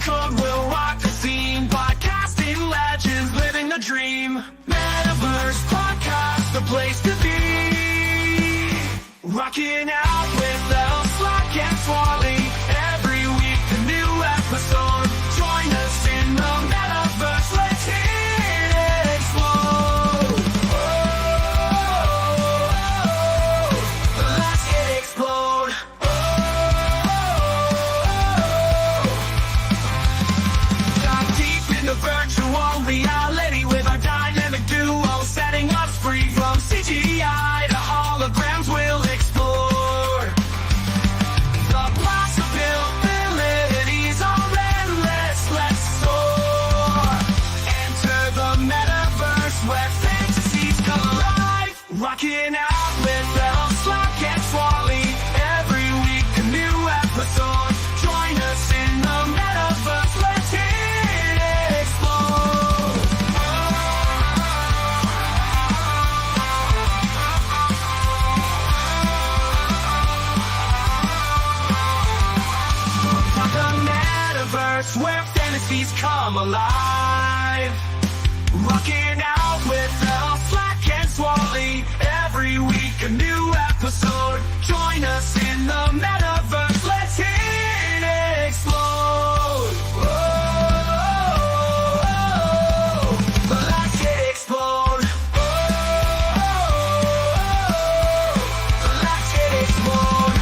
code will rock the scene. Podcasting legends living the dream. Metaverse Podcast, the place to be. Rocking out with L, Slack, and Swally. Every week a new episode. Join us in the Metaverse. Let's hit it explode. Let's hit explode. Dive deep into virtual reality with our dynamic duo, setting us free from CGI to holograms. We'll explore the possibilities are endless. Let's soar. Enter the metaverse where fantasies come alive. Rocking out with L, Slack, and Swally. Every week a new episode. Join us in the metaverse. Let's hit it explode. The metaverse where fantasies come alive. Rocking out with L, Slack, and Swally. Every week a new episode. Join us in the metaverse. Let's hit it explode. Let's hit explode. Let's hit explode.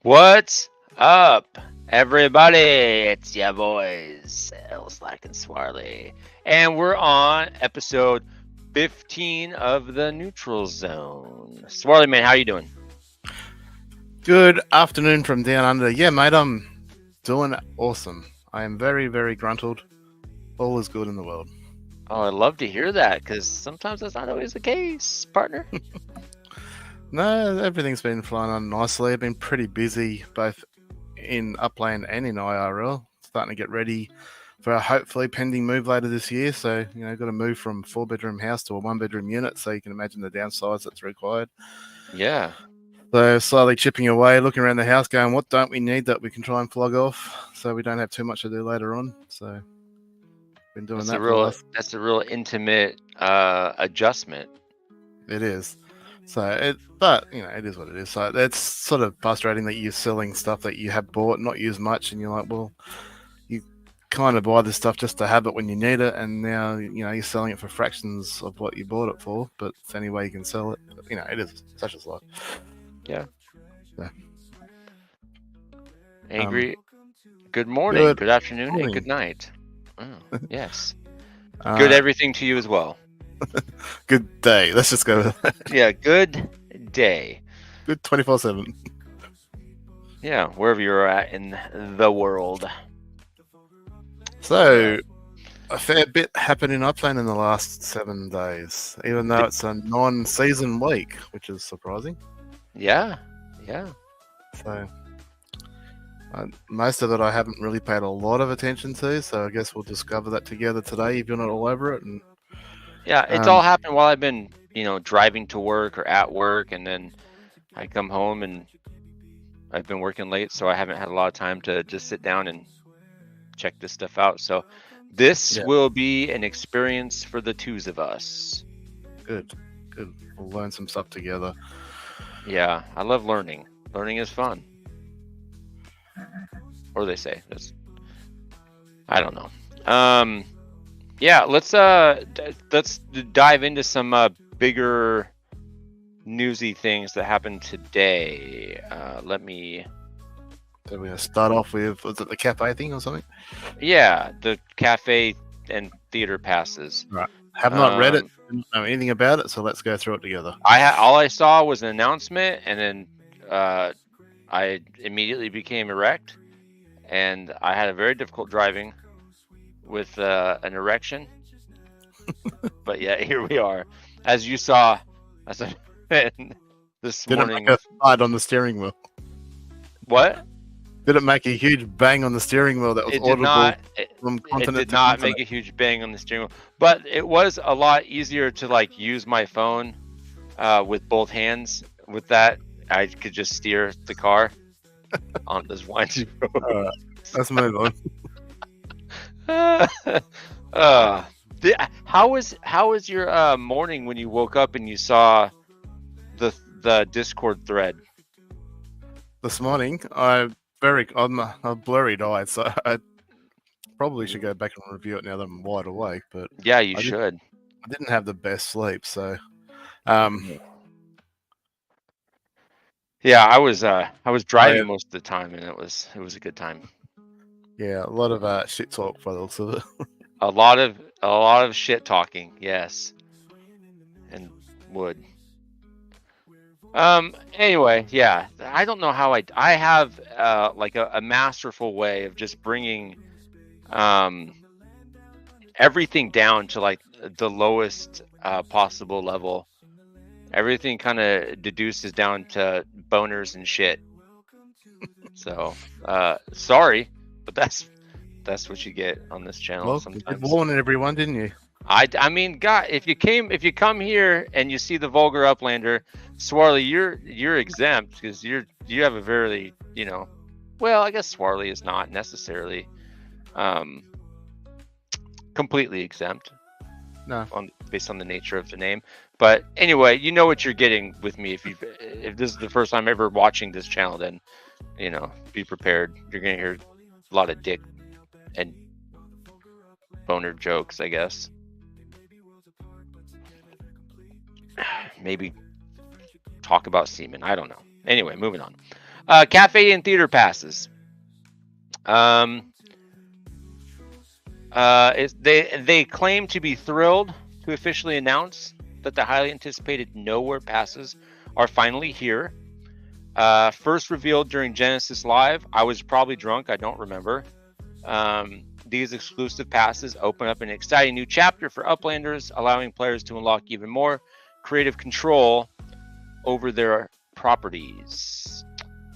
What's up, everybody? It's your boys, L, Slack, and Swarley. And we're on episode 15 of the Neutral Zone. Swarley, man, how you doing? Good afternoon from down under. Yeah, mate, I'm doing awesome. I am very, very gruntled. All is good in the world. Oh, I'd love to hear that, because sometimes that's not always the case, partner. No, everything's been flying on nicely. I've been pretty busy, both in Upland and in IRL. Starting to get ready for a hopefully pending move later this year. So, got to move from 4-bedroom house to a 1-bedroom unit. So you can imagine the downsize that's required. Yeah. So slowly chipping away, looking around the house, going, what don't we need that we can try and flog off so we don't have too much to do later on. So been doing That's a real intimate adjustment. It is. But it is what it is. So it's sort of frustrating that you're selling stuff that you have bought, not used much, and you're like, well, you kind of buy this stuff just to have it when you need it, and now you're selling it for fractions of what you bought it for. But it's the only way you can sell it. But, it is such a life. Yeah. So, Angry. Good morning, good afternoon, and good night. Oh, yes. Good everything to you as well. Good day. Let's just go with that. Yeah, good day. Good 24/7. Yeah, wherever you're at in the world. So, a fair bit happened in Upland in the last 7 days, even though it's a non-season week, which is surprising. Yeah. So, most of it I haven't really paid a lot of attention to, so I guess we'll discover that together today if you're not all over it. And yeah, it's all happened while I've been, driving to work or at work, and then I come home and I've been working late, so I haven't had a lot of time to just sit down and check this stuff out. So this will be an experience for the twos of us. Good. We'll learn some stuff together. Yeah, I love learning. Learning is fun. Or they say. I don't know. Yeah, let's dive into some bigger newsy things that happened today. Let me. So we're gonna start off with, was it the cafe thing or something? Yeah, the cafe and theater passes. Right. Have not read it, didn't know anything about it, so let's go through it together. All I saw was an announcement, and then I immediately became erect, and I had a very difficult driving with an erection. But yeah, here we are. As you saw, this Didn't morning. make a slide on the steering wheel. What? Did it make a huge bang on the steering wheel that was It did audible not. from It continent did to not continent? make a huge bang on the steering wheel, but it was a lot easier to like use my phone with both hands. With that, I could just steer the car on this windy road. All right, let's move on. How was your morning when you woke up and you saw the Discord thread? This morning, I'm a blurry eyed, so I probably should go back and review it now that I'm wide awake. But Yeah, you I should. didn't have the best sleep, so Yeah, I was I driving most of the time, and it was a good time. yeah, a lot of shit talk by the looks of it. A lot of shit talking, yes, and wood. Anyway, yeah, I don't know how I have like a masterful way of just bringing everything down to like the lowest possible level. Everything kind of deduces down to boners and shit. So sorry, but that's what you get on this channel Well, you did sometimes. warn everyone, didn't you? I mean, God, if you come here and you see the vulgar uplander, Swarley, you're exempt because you have a very, well, I guess Swarley is not necessarily completely exempt. No. Based on the nature of the name, but anyway, you know what you're getting with me. If this is the first time ever watching this channel, then be prepared. You're gonna hear a lot of dick and boner jokes, I guess. Maybe talk about semen. I don't know. Anyway, moving on. Cafe and theater passes. They claim to be thrilled to officially announce that the highly anticipated Nowhere passes are finally here. First revealed during Genesis Live. I was probably drunk. I don't remember. These exclusive passes open up an exciting new chapter for Uplanders, allowing players to unlock even more creative control over their properties.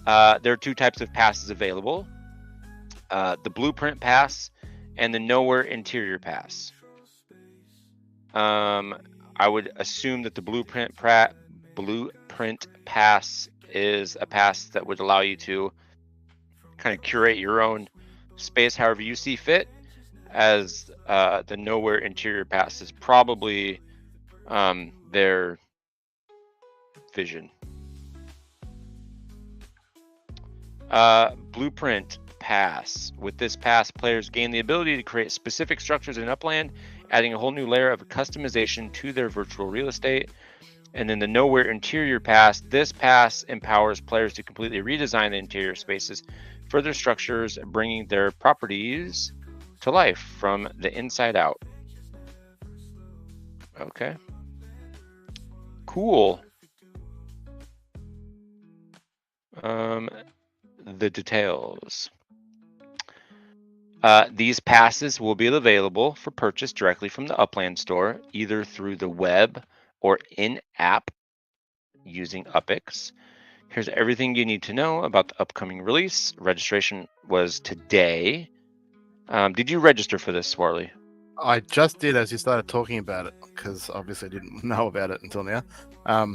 There are two types of passes available. The Blueprint Pass and the Nowhere Interior Pass. I would assume that the Blueprint Pass is a pass that would allow you to kind of curate your own space however you see fit, as the Nowhere Interior Pass is probably their vision. Blueprint Pass. With this pass, players gain the ability to create specific structures in Upland, adding a whole new layer of customization to their virtual real estate. And then the Nowhere Interior Pass. This pass empowers players to completely redesign the interior spaces, further structures, bringing their properties to life from the inside out. Okay. Cool. The details. These passes will be available for purchase directly from the Upland store, either through the web or in-app using UpX. Here's everything you need to know about the upcoming release. Registration was today. Did you register for this, Swarley? I just did as you started talking about it, because obviously I didn't know about it until now. I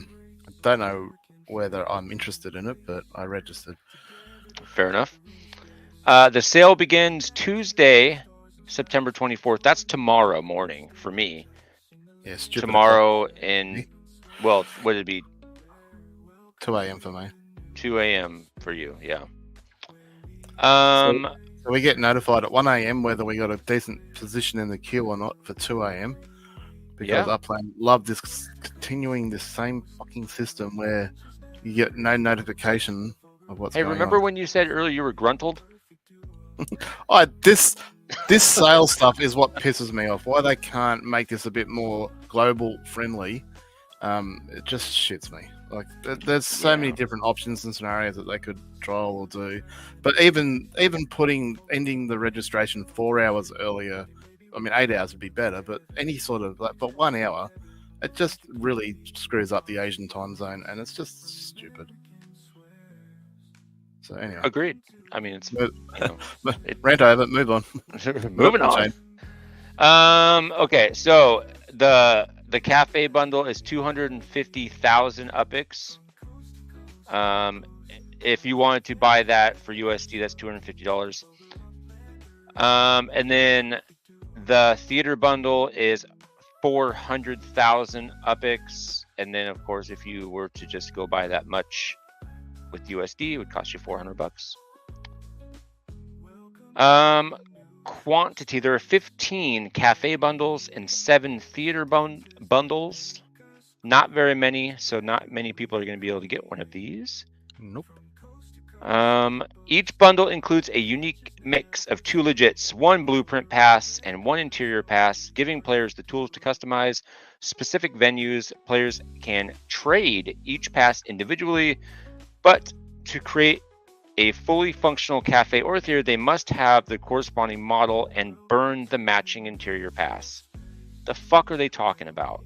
don't know whether I'm interested in it, but I registered. Fair enough. The sale begins Tuesday, September 24th. That's tomorrow morning for me. Yeah, tomorrow in, well, what would it be? 2 a.m. for me. 2 a.m. for you, yeah. So we get notified at 1 a.m. whether we got a decent position in the queue or not for 2 a.m. Because Upland love this continuing this same fucking system where you get no notification of what's going on. Hey, remember when you said earlier you were gruntled? This sales stuff is what pisses me off. Why they can't make this a bit more global friendly? It just shits me. Like there's so many different options and scenarios that they could trial or do, but even ending the registration 4 hours earlier. I mean, 8 hours would be better, but any sort of but 1 hour, it just really screws up the Asian time zone, and it's just stupid. So anyway, Agreed. I mean, it's rant over. Move on. moving on. Okay, so the cafe bundle is 250,000 UPIX. If you wanted to buy that for USD, that's $250. And then the theater bundle is 400,000 UPIX, and then of course, if you were to just go buy that much with USD, it would cost you $400. Quantity: there are 15 cafe bundles and 7 theater bundles. Not very many, so not many people are going to be able to get one of these. Nope. Each bundle includes a unique mix of 2 legits, 1 blueprint pass, and 1 interior pass, giving players the tools to customize specific venues. Players can trade each pass individually, but to create a fully functional cafe or theater, they must have the corresponding model and burn the matching interior pass. The fuck are they talking about?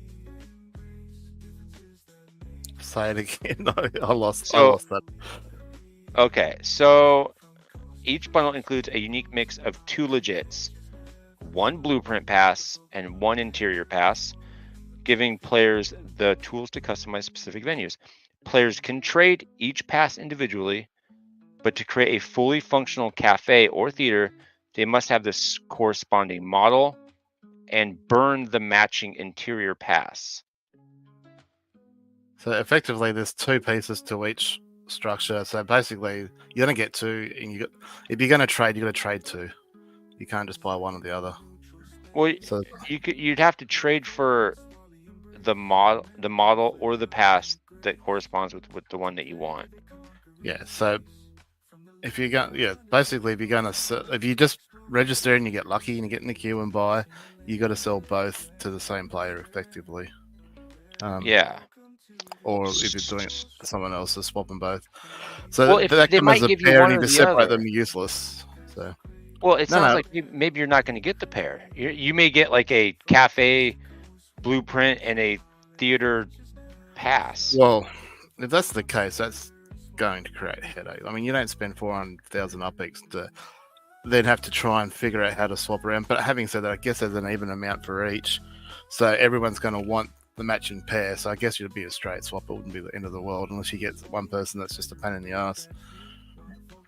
Say it again. I lost that. Okay, so each bundle includes a unique mix of 2 legits, 1 blueprint pass, and 1 interior pass, giving players the tools to customize specific venues. Players can trade each pass individually, but to create a fully functional cafe or theater, they must have this corresponding model and burn the matching interior pass. So effectively, there's 2 pieces to each structure. So basically, you're gonna get 2, and if you're gonna trade, you got to trade 2. You can't just buy one or the other. Well, so you'd have to trade for the model or the pass that corresponds with the one that you want. Yeah. So if you're going, basically, if you just register and you get lucky and you get in the queue and buy, you got to sell both to the same player effectively. Yeah. Or if you're doing it for someone else, to swap them both. So well, if that they might give you one or to the separate other. them useless. So. Well, it sounds like maybe you're not going to get the pair. You may get like a cafe blueprint and a theater pass. Well, if that's the case, that's going to create a headache. I mean, you don't spend 400,000 UPIX to then have to try and figure out how to swap around. But having said that, I guess there's an even amount for each. So everyone's going to want the matching pair. So I guess it'd be a straight swap. It wouldn't be the end of the world unless you get one person that's just a pain in the ass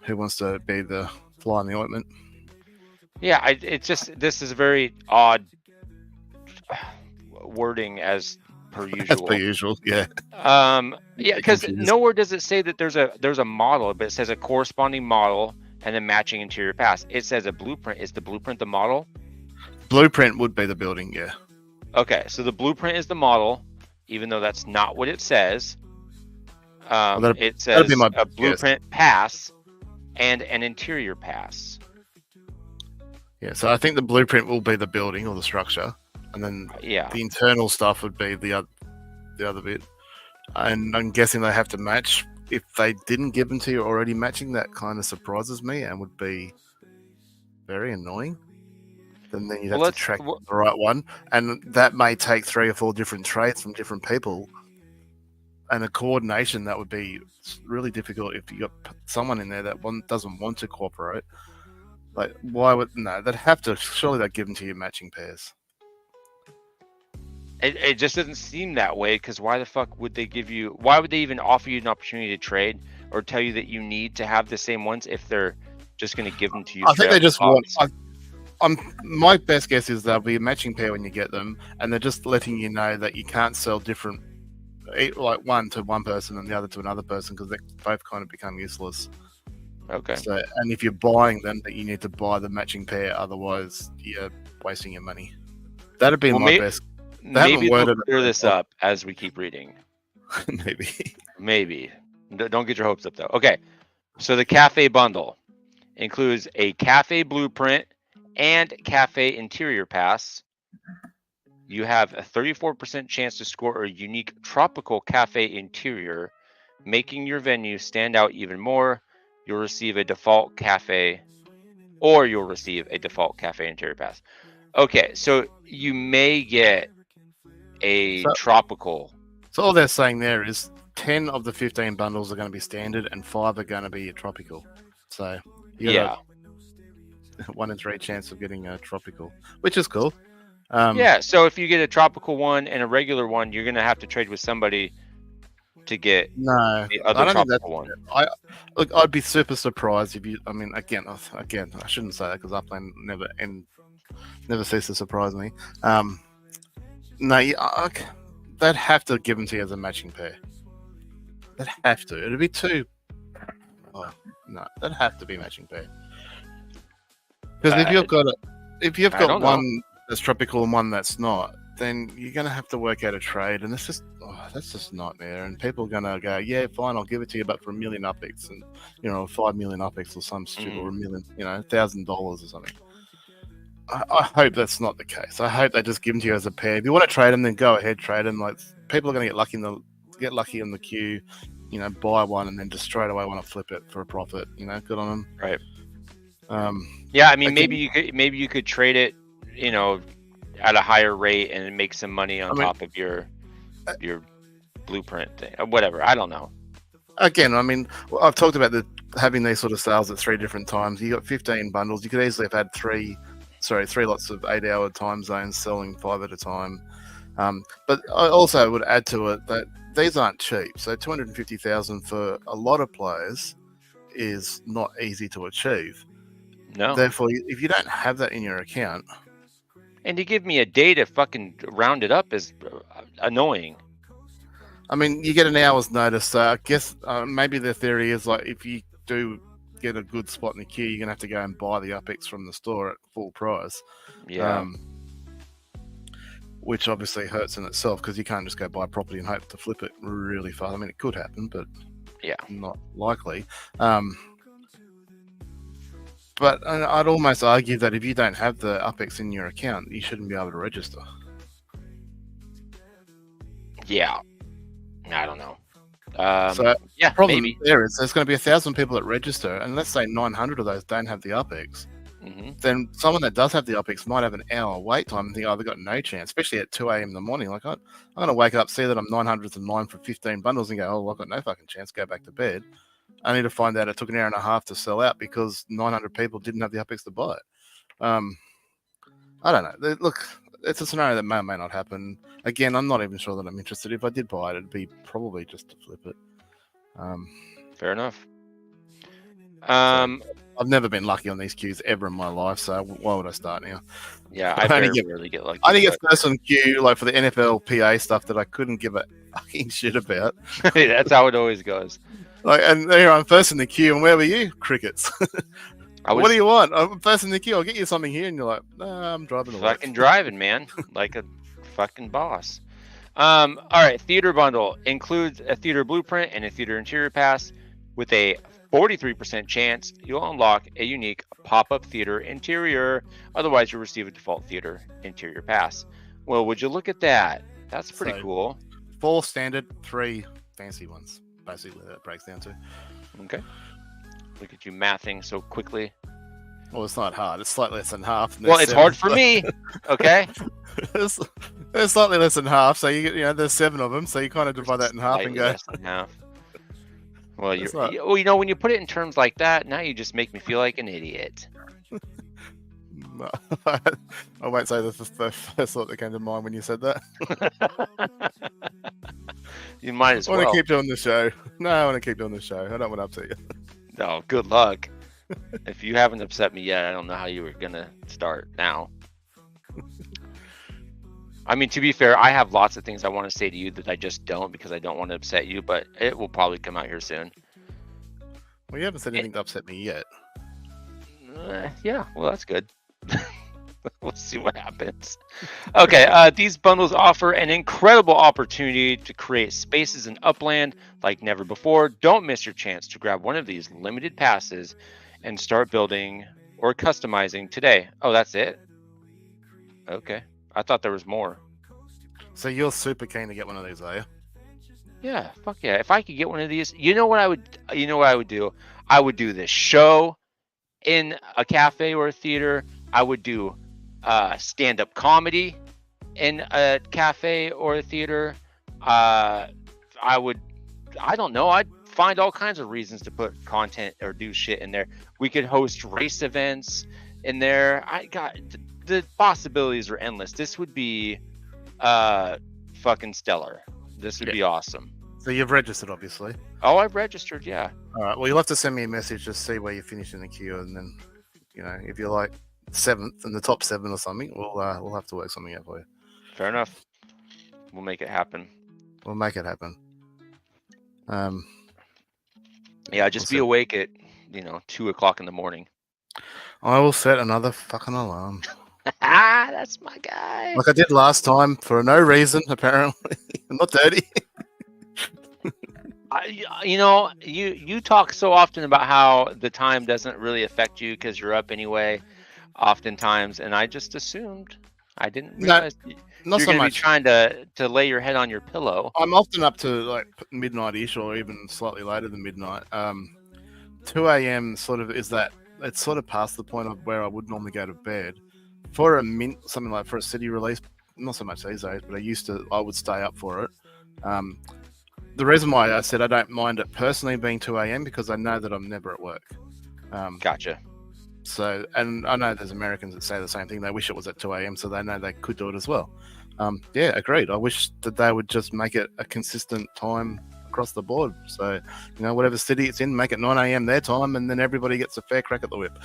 who wants to be the fly in the ointment. Yeah, it's just, this is very odd wording as per usual. As per usual, yeah. Yeah, because nowhere does it say that there's a model, but it says a corresponding model and a matching interior pass. It says a blueprint. Is the blueprint the model? Blueprint would be the building, yeah. Okay, so the blueprint is the model, even though that's not what it says. It says a blueprint pass and an interior pass. Yeah, so I think the blueprint will be the building or the structure, and then the internal stuff would be the other bit. And I'm guessing they have to match. If they didn't give them to you already matching, that kind of surprises me and would be very annoying. Then you'd have to track the right one, and that may take 3 or 4 different trades from different people. And a coordination that would be really difficult if you got someone in there that doesn't want to cooperate. Like, why would they'd have to, surely they'd give them to you matching pairs. It just doesn't seem that way, because why the fuck would they why would they even offer you an opportunity to trade or tell you that you need to have the same ones if they're just going to give them to you? I think they just want, my best guess is they'll be a matching pair when you get them, and they're just letting you know that you can't sell different, like one to one person and the other to another person, because they both kind of become useless. Okay. So, and if you're buying them, that you need to buy the matching pair, otherwise you're wasting your money. That'd be my best. Maybe they'll clear this up as we keep reading. Maybe. Don't get your hopes up though. Okay. So the cafe bundle includes a cafe blueprint and cafe interior pass. You have a 34% chance to score a unique tropical cafe interior, making your venue stand out even more. You'll receive a default cafe interior pass. Okay, so you may get a tropical. So all they're saying there is 10 of the 15 bundles are going to be standard, and 5 are going to be tropical. So you Yeah. got a 1 in 3 chance of getting a tropical, which is cool. Yeah. So if you get a tropical one and a regular one, you're gonna have to trade with somebody to get No, the I other don't think that's. tropical one. Look, I'd be super surprised if you. I mean, again, I shouldn't say that because Upland never ceases to surprise me. No, they'd have to give them to you as a matching pair. They'd have to. It'd be too. Oh, no, that'd have to be matching pair. Because if you've I got don't one know. that's tropical and one that's not, then you're gonna have to work out a trade, and that's just a nightmare. And people are gonna go, yeah, fine, I'll give it to you, but for 1 million upics, and 5 million upics or some stupid, or $1 million, $1,000 or something. I hope that's not the case. I hope they just give them to you as a pair. If you want to trade them, then go ahead, trade them. Like, people are going to get lucky in the queue, buy one and then just straight away want to flip it for a profit. Good on them. Right. Yeah, I mean, maybe you could trade it, at a higher rate and make some money on top of your blueprint thing, or whatever. I don't know. Again, I mean, I've talked about having these sort of sales at 3 different times. You got 15 bundles. You could easily have had three lots of 8-hour time zones selling 5 at a time. But I also would add to it that these aren't cheap. So 250,000 for a lot of players is not easy to achieve. No. Therefore, if you don't have that in your account, and to give me a day to fucking round it up is annoying. I mean, you get an hour's notice. So I guess maybe the theory is, like, if you do get a good spot in the queue, you're gonna have to go and buy the upics from the store at full price. Yeah. Which obviously hurts in itself because you can't just go buy property and hope to flip it really fast. I mean, it could happen, but yeah, not likely. But I'd almost argue that if you don't have the upics in your account, you shouldn't be able to register. Yeah. I don't know. So yeah, problem maybe. there's going to be 1,000 people that register, and let's say 900 of those don't have the upics. Mm-hmm. Then someone that does have the upics might have an hour wait time and think, oh, they've got no chance, especially at 2 a.m. in the morning. Like, I'm going to wake up, see that I'm 900 and 9 for 15 bundles and go, oh, well, I've got no fucking chance, go back to bed. I need to find out it took an hour and a half to sell out because 900 people didn't have the upics to buy it. I don't know. Look, it's a scenario that may or may not happen. Again, I'm not even sure that I'm interested. If I did buy it, it'd be probably just to flip it. Fair enough. I've never been lucky on these queues ever in my life, so why would I start now? Yeah, I rarely get lucky. I only get first on queue, like for the NFL PA stuff that I couldn't give a fucking shit about. That's how it always goes. Like, and there I'm first in the queue, and where were you? Crickets. What do you want? I'm first in the queue. I'll get you something here, and you're like, nah, I'm driving away. Fucking driving, man, like a fucking boss. All right, theater bundle includes a theater blueprint and a theater interior pass with a 43% chance you'll unlock a unique pop-up theater interior. Otherwise, you'll receive a default theater interior pass. Well, would you look at that? That's pretty cool. 4 standard, 3 fancy ones. Basically, that breaks down to. Okay. Look at you mathing so quickly. Well, it's not hard. It's slightly less than half. Well, it's hard for me. Okay. It's slightly less than half. So there's 7 of them. So you kind of divide that in half and go. Less than half. Well, when you put it in terms like that, now you just make me feel like an idiot. I won't say the first thought that came to mind when you said that. You might as well. I want to keep doing the show. No, I want to keep doing the show. I don't want to upset you. No, good luck. If you haven't upset me yet, I don't know how you were going to start now. I mean, to be fair, I have lots of things I want to say to you that I just don't because I don't want to upset you, but it will probably come out here soon. Well, you haven't said anything to upset me yet. Yeah, well, that's good. We'll see what happens. Okay, these bundles offer an incredible opportunity to create spaces in Upland like never before. Don't miss your chance to grab one of these limited passes and start building or customizing today. Oh, that's it? Okay. I thought there was more. So you're super keen to get one of these, are you? Yeah, fuck yeah. If I could get one of these, you know what I would do? I would do this show in a cafe or a theater. I would do stand-up comedy in a cafe or a theater. I would I don't know. I'd find all kinds of reasons to put content or do shit in there. We could host race events in there. The possibilities are endless. This would be fucking stellar. This would be awesome. So you've registered, obviously. Oh, I've registered, yeah. All right. Well, you'll have to send me a message to see where you finish in the queue, and then, if you're like 7th in the top 7 or something, we'll have to work something out for you. Fair enough. We'll make it happen. We'll make it happen. Yeah, just be awake at 2 o'clock in the morning. I will set another fucking alarm. That's my guy. Like I did last time for no reason, apparently. I'm not dirty. You talk so often about how the time doesn't really affect you because you're up anyway, oftentimes, and I just assumed. I didn't realize not you're so going to be much. trying to lay your head on your pillow. I'm often up to like midnight-ish or even slightly later than midnight. 2 a.m. sort of is that it's sort of past the point of where I would normally go to bed. For something like for a city release, not so much these days, but I would stay up for it. The reason why I said I don't mind it personally being 2 a.m. because I know that I'm never at work. Gotcha. So, and I know there's Americans that say the same thing. They wish it was at 2 a.m. so they know they could do it as well. Yeah, agreed. I wish that they would just make it a consistent time across the board. So, whatever city it's in, make it 9 a.m. their time, and then everybody gets a fair crack at the whip.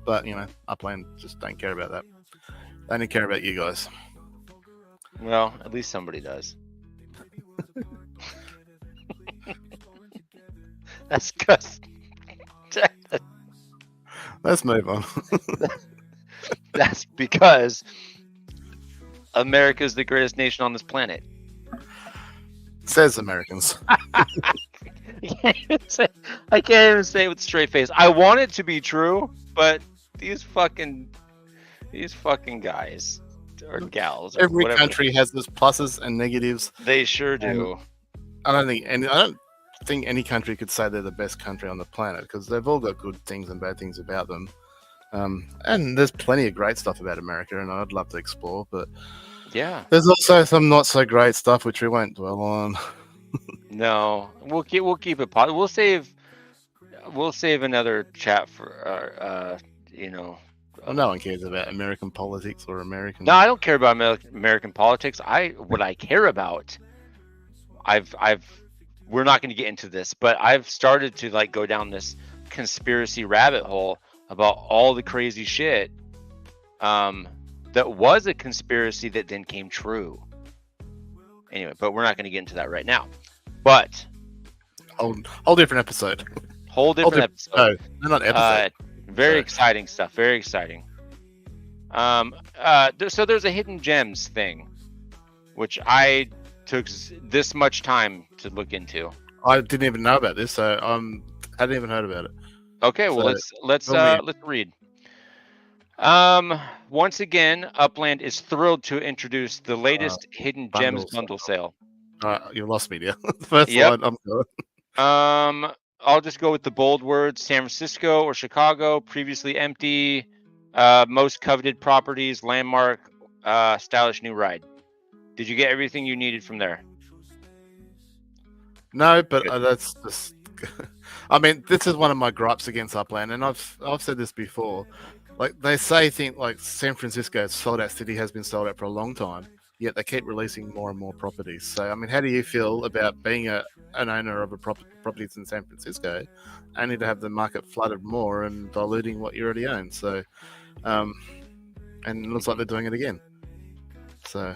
But, Upland just don't care about that. They don't care about you guys. Well, at least somebody does. That's because... Let's move on. That's because America's the greatest nation on this planet. Says Americans. I can't even say it with a straight face. I want it to be true, but these fucking guys or gals. Or Every whatever. country has its pluses and negatives. They sure do. I don't think any country could say they're the best country on the planet because they've all got good things and bad things about them. And there's plenty of great stuff about America, and I'd love to explore. But yeah, there's also some not so great stuff which we won't dwell on. No, we'll keep it positive. We'll save another chat for No one cares about American politics or American. No, I don't care about American politics. What I care about. We're not going to get into this, but I've started to go down this conspiracy rabbit hole about all the crazy shit that was a conspiracy that then came true. Anyway, but we're not going to get into that right now. But whole different episode. Whole different episode. No, not episode. Very exciting stuff. Very exciting. So there's a hidden gems thing, which I took this much time to look into. I didn't even know about this, so I hadn't even heard about it. Okay, well let's read. Once again, Upland is thrilled to introduce the latest Hidden Gems bundle sale. You lost me there. First line, I'm good. I'll just go with the bold words: San Francisco or Chicago, previously empty, most coveted properties, landmark, stylish new ride. Did you get everything you needed from there? No, but that's just. I mean, this is one of my gripes against Upland, and I've said this before. Like they say, like San Francisco sold out city has been sold out for a long time, yet they keep releasing more and more properties. So, I mean, how do you feel about being an owner of a properties in San Francisco, only to have the market flooded more and diluting what you already own? So, and it looks like they're doing it again. So.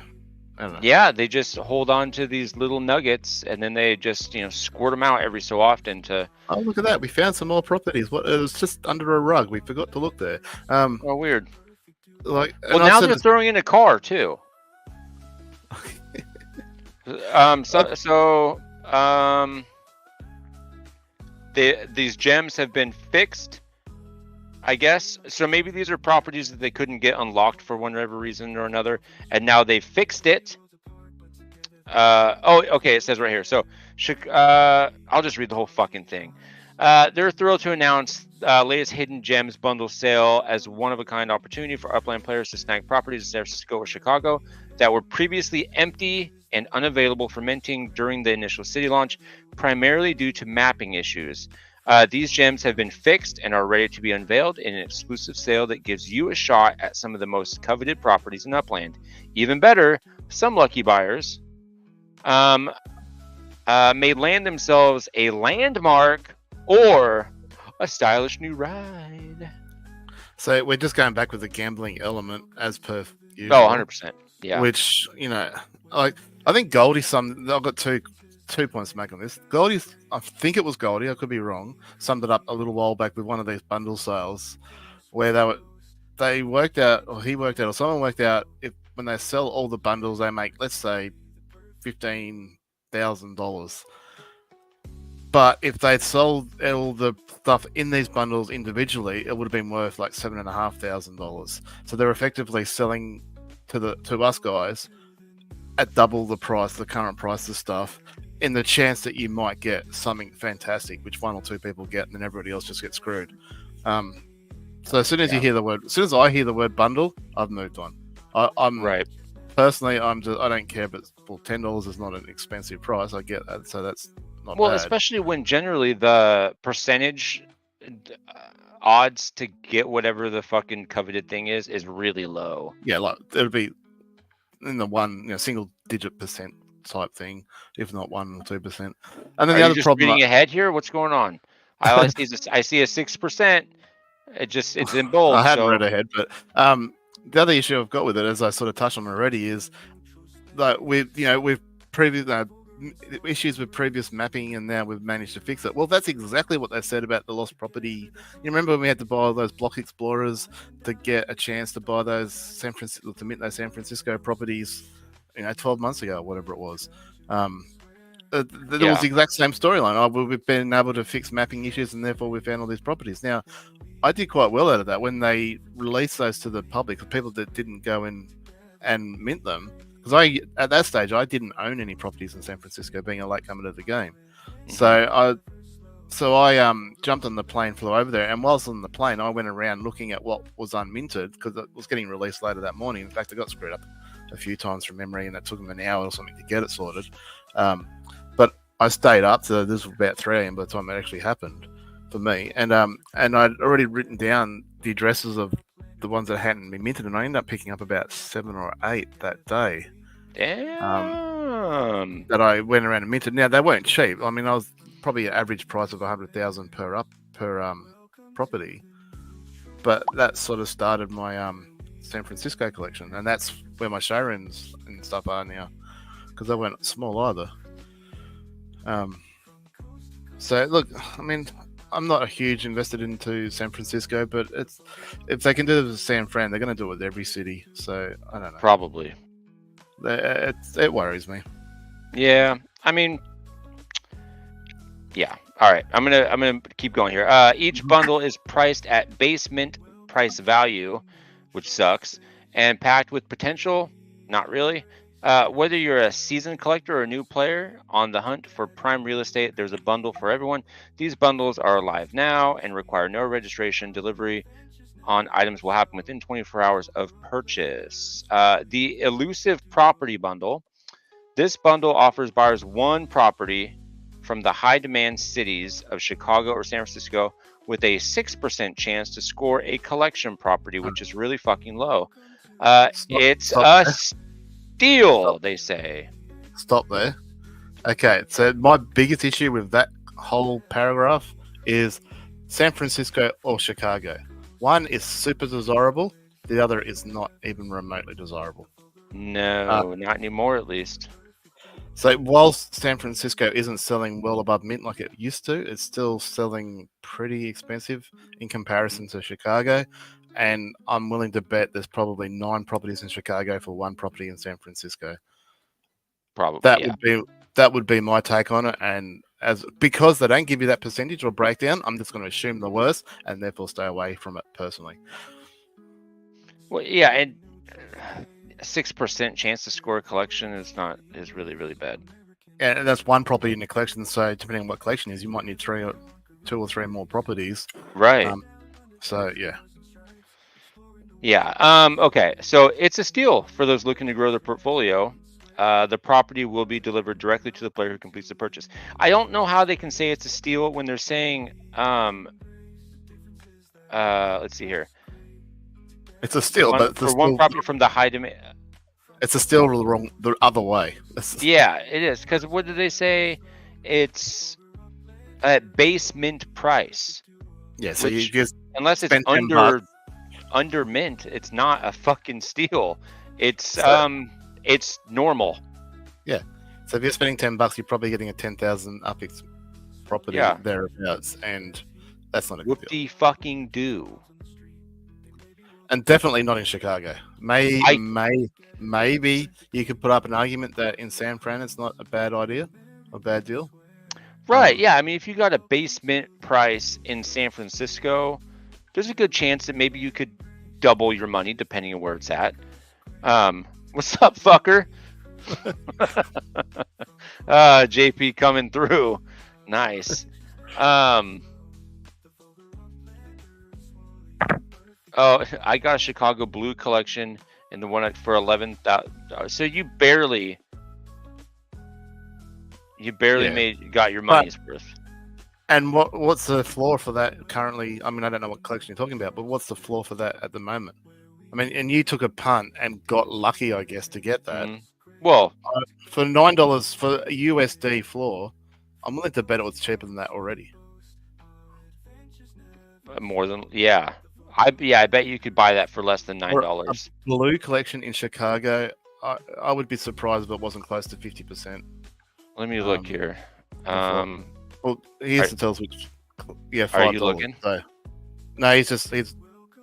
I don't know. Yeah, they just hold on to these little nuggets, and then they just squirt them out every so often to. Oh, look at that! We found some more properties. It was just under a rug. We forgot to look there. Oh, weird. Well, now they're throwing in a car too. These gems have been fixed, I guess. So maybe these are properties that they couldn't get unlocked for whatever reason or another, and now they fixed it. Okay, it says right here. So, I'll just read the whole fucking thing. They're thrilled to announce latest Hidden Gems bundle sale as one-of-a-kind opportunity for Upland players to snag properties in San Francisco or Chicago that were previously empty and unavailable for minting during the initial city launch, primarily due to mapping issues. These gems have been fixed and are ready to be unveiled in an exclusive sale that gives you a shot at some of the most coveted properties in Upland. Even better, some lucky buyers may land themselves a landmark or a stylish new ride. So we're just going back with the gambling element as per usual. Oh, 100%. Yeah. Which, like, I think Goldie, I've got two points to make on this. Goldie, I think it was Goldie, I could be wrong, summed it up a little while back with one of these bundle sales where he worked out, or someone worked out, if when they sell all the bundles, they make, let's say, $15,000. But if they'd sold all the stuff in these bundles individually, it would have been worth like $7,500. So they're effectively selling to us guys at double the price, the current price of stuff, in the chance that you might get something fantastic, which one or two people get, and then everybody else just gets screwed. So as soon as I hear the word bundle, I've moved on. I'm right. Personally, I don't care, but $10 is not an expensive price. I get that, so that's not bad. Especially when generally the percentage odds to get whatever the fucking coveted thing is really low. Yeah, like it'll be in the one single digit percent type thing, if not 1 or 2%. And then the other problem. Reading ahead here, what's going on? I see a 6%. It's in bold. I hadn't read ahead, but the other issue I've got with it, as I sort of touched on already, is that we've previous issues with previous mapping, and now we've managed to fix it. Well, that's exactly what they said about the lost property. You remember when we had to buy all those block explorers to get a chance to buy those to mint those San Francisco properties, 12 months ago, or whatever it was. There was the exact same storyline. We've been able to fix mapping issues, and therefore we found all these properties. Now, I did quite well out of that when they released those to the public, for people that didn't go in and mint them. Because at that stage, I didn't own any properties in San Francisco, being a latecomer to the game. Mm-hmm. So I jumped on the plane, flew over there, and whilst on the plane, I went around looking at what was unminted, because it was getting released later that morning. In fact, I got screwed up a few times from memory, and it took them an hour or something to get it sorted. But I stayed up, so this was about 3 a.m. by the time it actually happened for me. And I'd already written down the addresses of the ones that hadn't been minted, and I ended up picking up about 7 or 8 that day. Damn. That I went around and minted. Now, they weren't cheap. I mean, I was probably an average price of $100,000 per property, but that sort of started my San Francisco collection, and that's where my showrooms and stuff are now, because they weren't small either. So look, I mean, I'm not a huge invested into San Francisco, but if they can do it with San Fran, they're going to do it with every city. So I don't know. Probably. It worries me. Yeah, I mean, yeah. All right, I'm gonna keep going here. Each bundle is priced at basement price value, which sucks, and packed with potential. Not really. Whether you're a seasoned collector or a new player on the hunt for prime real estate, there's a bundle for everyone. These bundles are live now and require no registration. Delivery on items will happen within 24 hours of purchase. The elusive property bundle. This bundle offers buyers one property from the high demand cities of Chicago or San Francisco with a 6% chance to score a collection property, which is really fucking low. It's a steal, they say. Stop there. Okay, so my biggest issue with that whole paragraph is San Francisco or Chicago. One is super desirable. The other is not even remotely desirable. No, not anymore, at least. So whilst San Francisco isn't selling well above mint like it used to, it's still selling pretty expensive in comparison to Chicago. And I'm willing to bet there's probably 9 properties in Chicago for 1 property in San Francisco. Probably. That would be my take on it. And because they don't give you that percentage or breakdown, I'm just going to assume the worst and therefore stay away from it personally. Well, yeah, and 6% chance to score a collection is really, really bad. Yeah, and that's 1 property in the collection. So depending on what collection is, you might need 2 or 3 more properties. Right. So yeah. Yeah. Okay. So it's a steal for those looking to grow their portfolio. The property will be delivered directly to the player who completes the purchase. I don't know how they can say it's a steal when they're saying, let's see here. It's a steal, but For one property from the high demand. It's a steal the other way. Yeah, it is. Because what did they say? It's at base mint price. Yeah, so you just unless it's spend under mint, it's not a fucking steal. It's it's normal. Yeah. So if you're spending $10, you're probably getting a 10,000 UPX property thereabouts, and that's not a good deal. Whoop-de fucking do. And definitely not in Chicago. Maybe you could put up an argument that in San Fran it's not a bad idea, a bad deal. Right, yeah. I mean, if you got a basement price in San Francisco, there's a good chance that maybe you could double your money depending on where it's at. What's up, fucker? JP coming through. Nice. Oh, I got a Chicago Blue collection and the one for 11,000. So you barely got your money's worth. And what's the floor for that currently? I mean, I don't know what collection you're talking about, but what's the floor for that at the moment? I mean, and you took a punt and got lucky, I guess, to get that. Well, for $9 for a USD floor, I'm willing to bet it was cheaper than that already. More than I bet you could buy that for less than $9. A blue collection in Chicago, I would be surprised if it wasn't close to 50%. Let me look here. Well, here's to tell us which. Yeah, $5. Are you looking? So, no, he's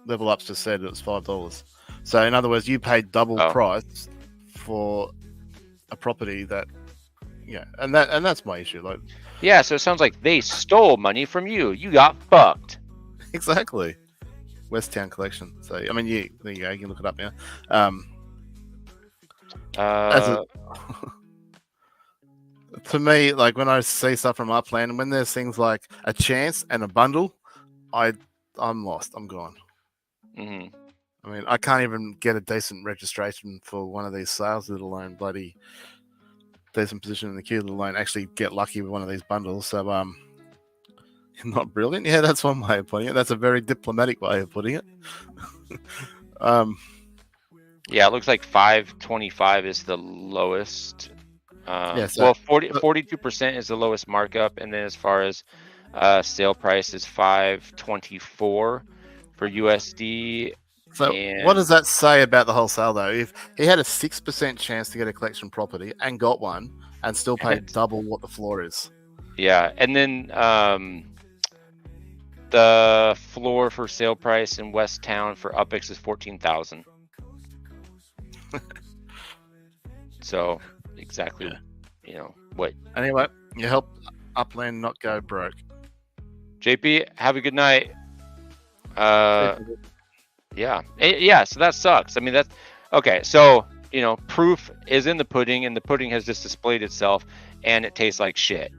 Level Up's just said it was $5. So in other words, you paid double price for a property that, and that's my issue. Like, yeah, so it sounds like they stole money from you. You got fucked. Exactly. West Town collection. So I mean, there you go. You can look it up now. To me, like when I see stuff from Upland, when there's things like a chance and a bundle, I'm lost. I'm gone. Mm-hmm. I mean, I can't even get a decent registration for one of these sales, let alone bloody decent position in the queue, let alone actually get lucky with one of these bundles. So, not brilliant. Yeah, that's one way of putting it. That's a very diplomatic way of putting it. Yeah, it looks like 525 is the lowest. So, well, 42% is the lowest markup, and then as far as sale price is 524 for USD. So what does that say about the whole sale, though? If he had a 6% chance to get a collection property and got one, and still paid double what the floor is. Yeah, and then the floor for sale price in West Town for UPX is 14,000. So exactly, what? Anyway, you helped Upland not go broke. JP, have a good night. Yeah. So that sucks. I mean, that's okay. So, proof is in the pudding, and the pudding has just displayed itself, and it tastes like shit.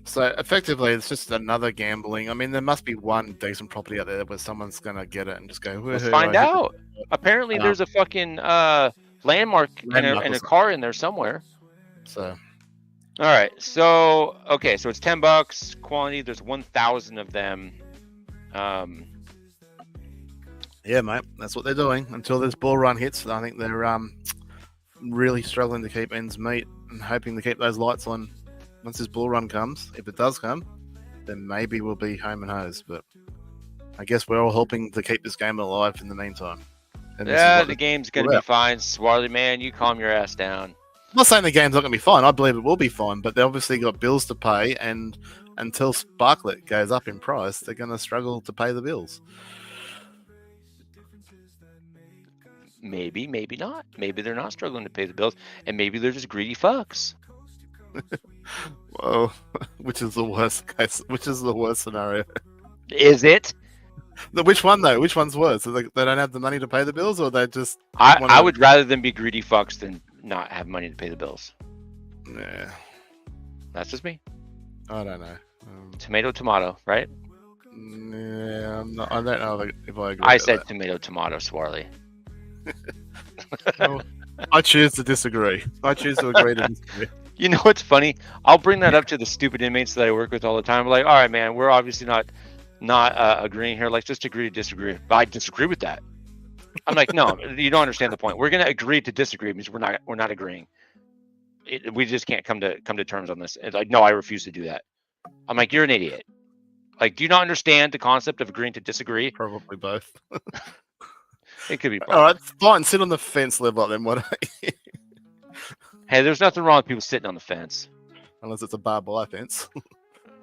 So effectively, it's just another gambling. I mean, there must be one decent property out there where someone's gonna get it and just go. Let's find out. Apparently, there's a fucking landmark and a car in there somewhere. So. All right. So so it's $10 quantity. There's 1,000 of them. Yeah, mate, that's what they're doing until this bull run hits. I think they're really struggling to keep ends meet and hoping to keep those lights on. Once this bull run comes, if it does come, then maybe we'll be home and hose. But I guess we're all hoping to keep this game alive in the meantime. And the game's going to be fine. Swarley, man, you calm your ass down. I'm not saying the game's not going to be fine. I believe it will be fine, but they obviously got bills to pay, and until Sparklet goes up in price, they're going to struggle to pay the bills. Maybe not. Maybe they're not struggling to pay the bills, and maybe they're just greedy fucks. Well, which is the worst case? Which is the worst scenario? Is it? Which one though? Which one's worse? So they don't have the money to pay the bills, or they just? I would rather them be greedy fucks than not have money to pay the bills. Yeah, that's just me. I don't know. Tomato, right? Yeah, I don't know if I agree. I said tomato, Swarley. I choose to disagree. I choose to agree to disagree. You know what's funny? I'll bring that up to the stupid inmates that I work with all the time. Like, all right, man, we're obviously not agreeing here. Let's just agree to disagree. But I disagree with that. I'm like, no, you don't understand the point. We're gonna agree to disagree because we're not agreeing. We just can't come to terms on this. It's like, no, I refuse to do that. I'm like, you're an idiot. Like, do you not understand the concept of agreeing to disagree? Probably both. It could be both. All right, fine. Sit on the fence, live like them. What? Hey, there's nothing wrong with people sitting on the fence. Unless it's a barbed wire fence.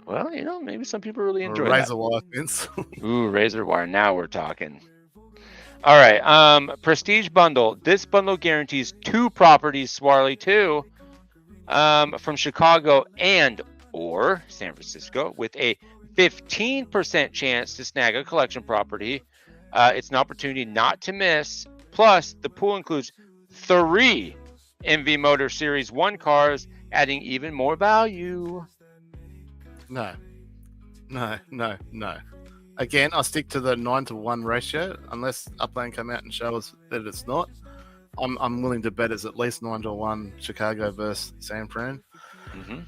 Well, you know, maybe some people really Or enjoy a that. razor wire fence. Ooh, razor wire. Now we're talking. All right. Prestige bundle. This bundle guarantees 2 properties, Swarley, 2, from Chicago and or San Francisco with a 15% chance to snag a collection property. It's an opportunity not to miss. Plus, the pool includes 3 MV Motor Series 1 cars, adding even more value. No. Again, I'll stick to the 9-to-1 ratio unless Upland come out and show us that it's not. I'm willing to bet it's at least 9-to-1 Chicago versus San Fran. Mm-hmm.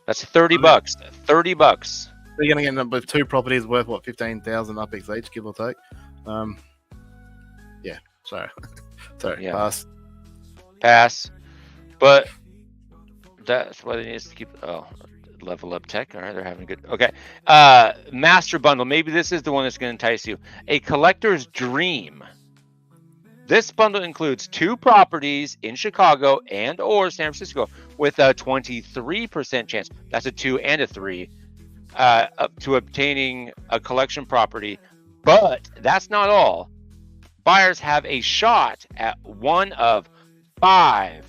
That's $30. $30. They're going to end up with 2 properties worth what, 15,000 up each, give or take. Yeah. Sorry. Yeah. Pass. But that's why they need to keep. Oh, level up tech. All right, they're having good. Okay. Master bundle. Maybe this is the one that's going to entice you. A collector's dream. This bundle includes 2 properties in Chicago and or San Francisco with a 23% chance. That's a 2 and a 3 up to obtaining a collection property. But that's not all. Buyers have a shot at one of 5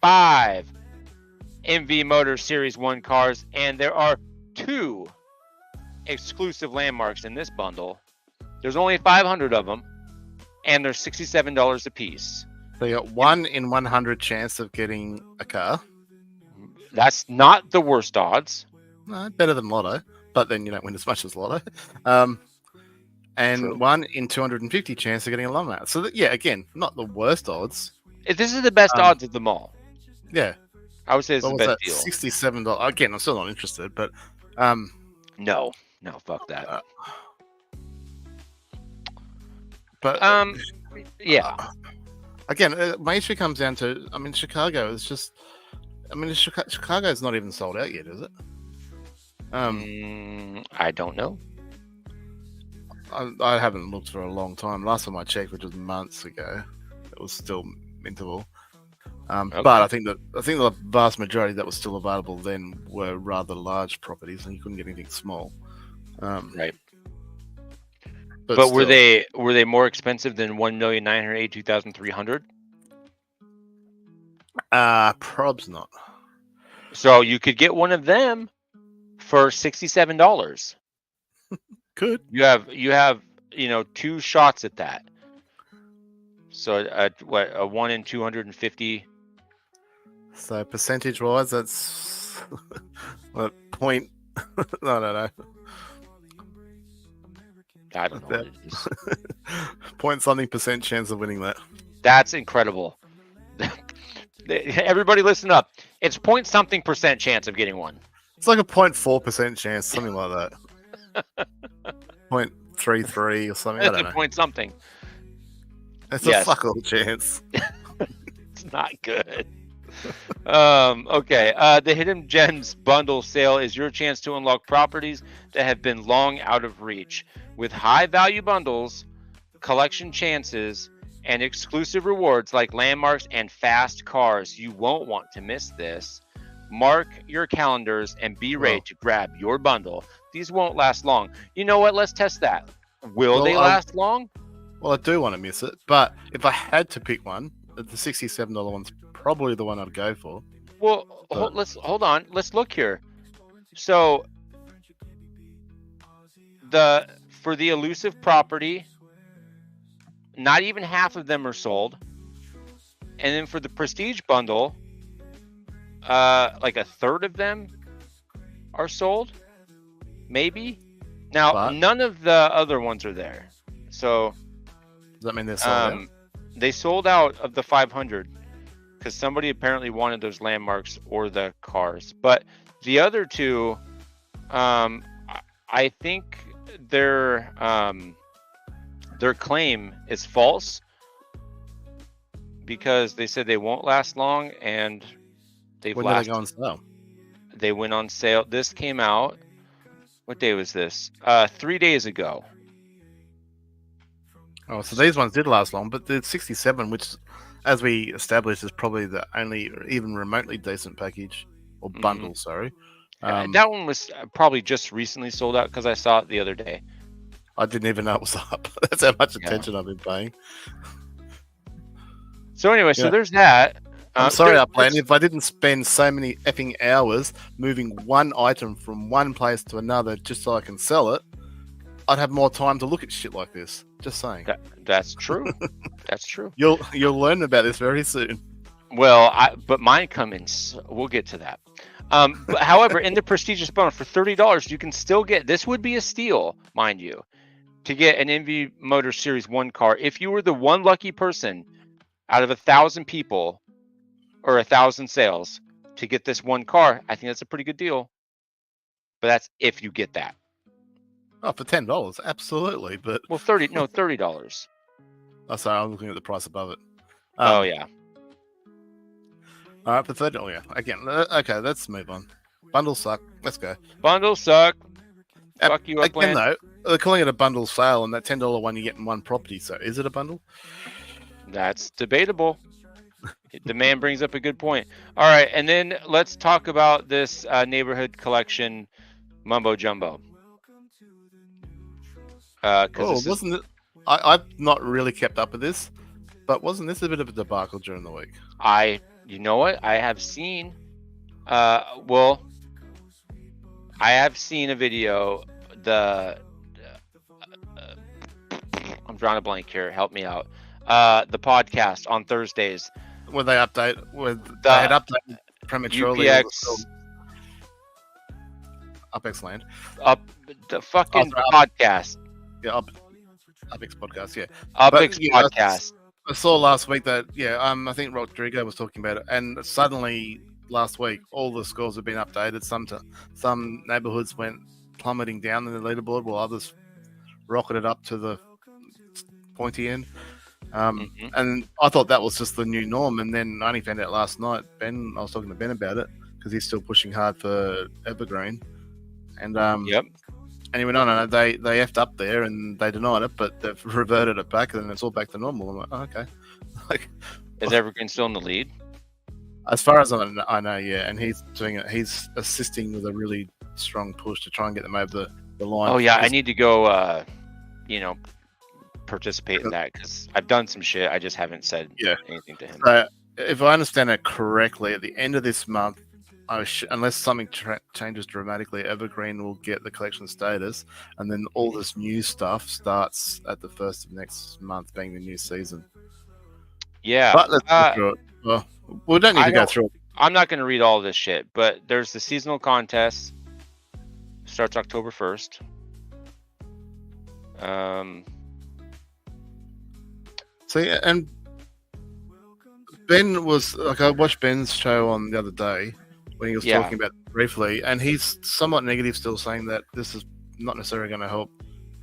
MV Motor Series 1 cars, and there are 2 exclusive landmarks in this bundle. There's only 500 of them, and they're $67 a piece. So you got 1 in 100 chance of getting a car. That's not the worst odds. No, better than Lotto, but then you don't win as much as Lotto. And True. 1 in 250 chance of getting a lawnmower. So yeah, again, not the worst odds. This is the best odds of them all. Yeah, I would say it's the best deal. $67. Again, I'm still not interested, but no, fuck that. But yeah. Again, my issue comes down to, I mean, Chicago is just, I mean, Chicago is not even sold out yet, is it? I don't know. I haven't looked for a long time. Last time I checked, which was months ago, it was still mintable. Okay. But I think the vast majority that was still available then were rather large properties, and you couldn't get anything small. Right. But were still, they more expensive than 1,982,300? probs not. So you could get one of them for $67. Could You have 2 shots at that. So a 1 in 250. so percentage wise, that's what point? I don't know. I don't know what it is. Point something % chance of winning that. That's incredible. Everybody listen up. It's point something % chance of getting one. It's like a 0.4% chance, something like that. 0.33 or something. I don't know. Point something. It's Yes. a fuck all chance. It's not good. Okay. The Hidden Gems bundle sale is your chance to unlock properties that have been long out of reach. With high value bundles, collection chances, and exclusive rewards like landmarks and fast cars, you won't want to miss this. Mark your calendars and be ready to grab your bundle. These won't last long. You know what? Let's test that. Will they last long? Well, I do want to miss it, but if I had to pick one, the $67 one's probably the one I'd go for. Well, hold on. Let's look here. So for the elusive property, not even half of them are sold. And then for the prestige bundle, like a third of them are sold, maybe. Now, But- none of the other ones are there. So Does that mean they're sold out? they sold out of the 500 because somebody apparently wanted those landmarks or the cars. But the other two, I think their claim is false because they said they won't last long, and they've When did they lasted. go on sale? They went on sale. This came out. What day was this? 3 days ago. Oh, so these ones did last long, but the 67, which, as we established, is probably the only even remotely decent package or bundle. Sorry, That one was probably just recently sold out because I saw it the other day. I didn't even know it was up. That's how much attention I've been paying. So anyway, so there's that. I'm sorry, Upland, if I didn't spend so many effing hours moving one item from one place to another just so I can sell it, I'd have more time to look at shit like this. Just saying. That's true. That's true. You'll learn about this very soon. Well, but mine come in. We'll get to that. But however, in the prestigious bundle for $30, you can still get. This would be a steal, mind you, to get an MV Motor Series 1 car if you were the one lucky person out of 1,000 people or 1,000 sales to get this one car. I think that's a pretty good deal. But that's if you get that. Oh, for $10, absolutely. But well, $30. Oh, sorry, I'm looking at the price above it. Oh yeah. All right, for $30. Oh, yeah. Again, okay, let's move on. Bundles suck. Let's go. Bundles suck. Fuck you, Again, Upland. though, they're calling it a bundle sale, and that $10 one you get in one property. So, is it a bundle? That's debatable. The man brings up a good point. All right, and then let's talk about this neighborhood collection mumbo jumbo. Wasn't it? I've not really kept up with this, but wasn't this a bit of a debacle during the week? You know what? I have seen. I have seen a video. I'm drawing a blank here. Help me out. The podcast on Thursdays. Where they update? They had updated prematurely. Upex Land. The fucking podcast. Yeah, Upex podcast. Yeah. Upex podcast. I saw last week that I think Rodrigo was talking about it, and suddenly last week all the scores have been updated. Some neighborhoods went plummeting down in the leaderboard, while others rocketed up to the pointy end. And I thought that was just the new norm, and then I only found out last night. I was talking to Ben about it because he's still pushing hard for Evergreen, and and he went on, and they effed up there and they denied it, but they've reverted it back, and it's all back to normal. I'm like, oh, okay. Is Evergreen still in the lead? As far as I know, yeah, and he's doing it. He's assisting with a really strong push to try and get them over the line. Oh yeah, I need to go. Participate in that because I've done some shit. I just haven't said anything to him. So, if I understand it correctly, at the end of this month, unless something changes dramatically, Evergreen will get the collection status, and then all this new stuff starts at the first of next month, being the new season. Yeah, but let's go through it. Well, we don't need to go through it. I'm not going to read all this shit, but there's the seasonal contest. Starts October 1st. See, and Ben was like, I watched Ben's show on the other day when he was talking about it briefly, and he's somewhat negative still, saying that this is not necessarily going to help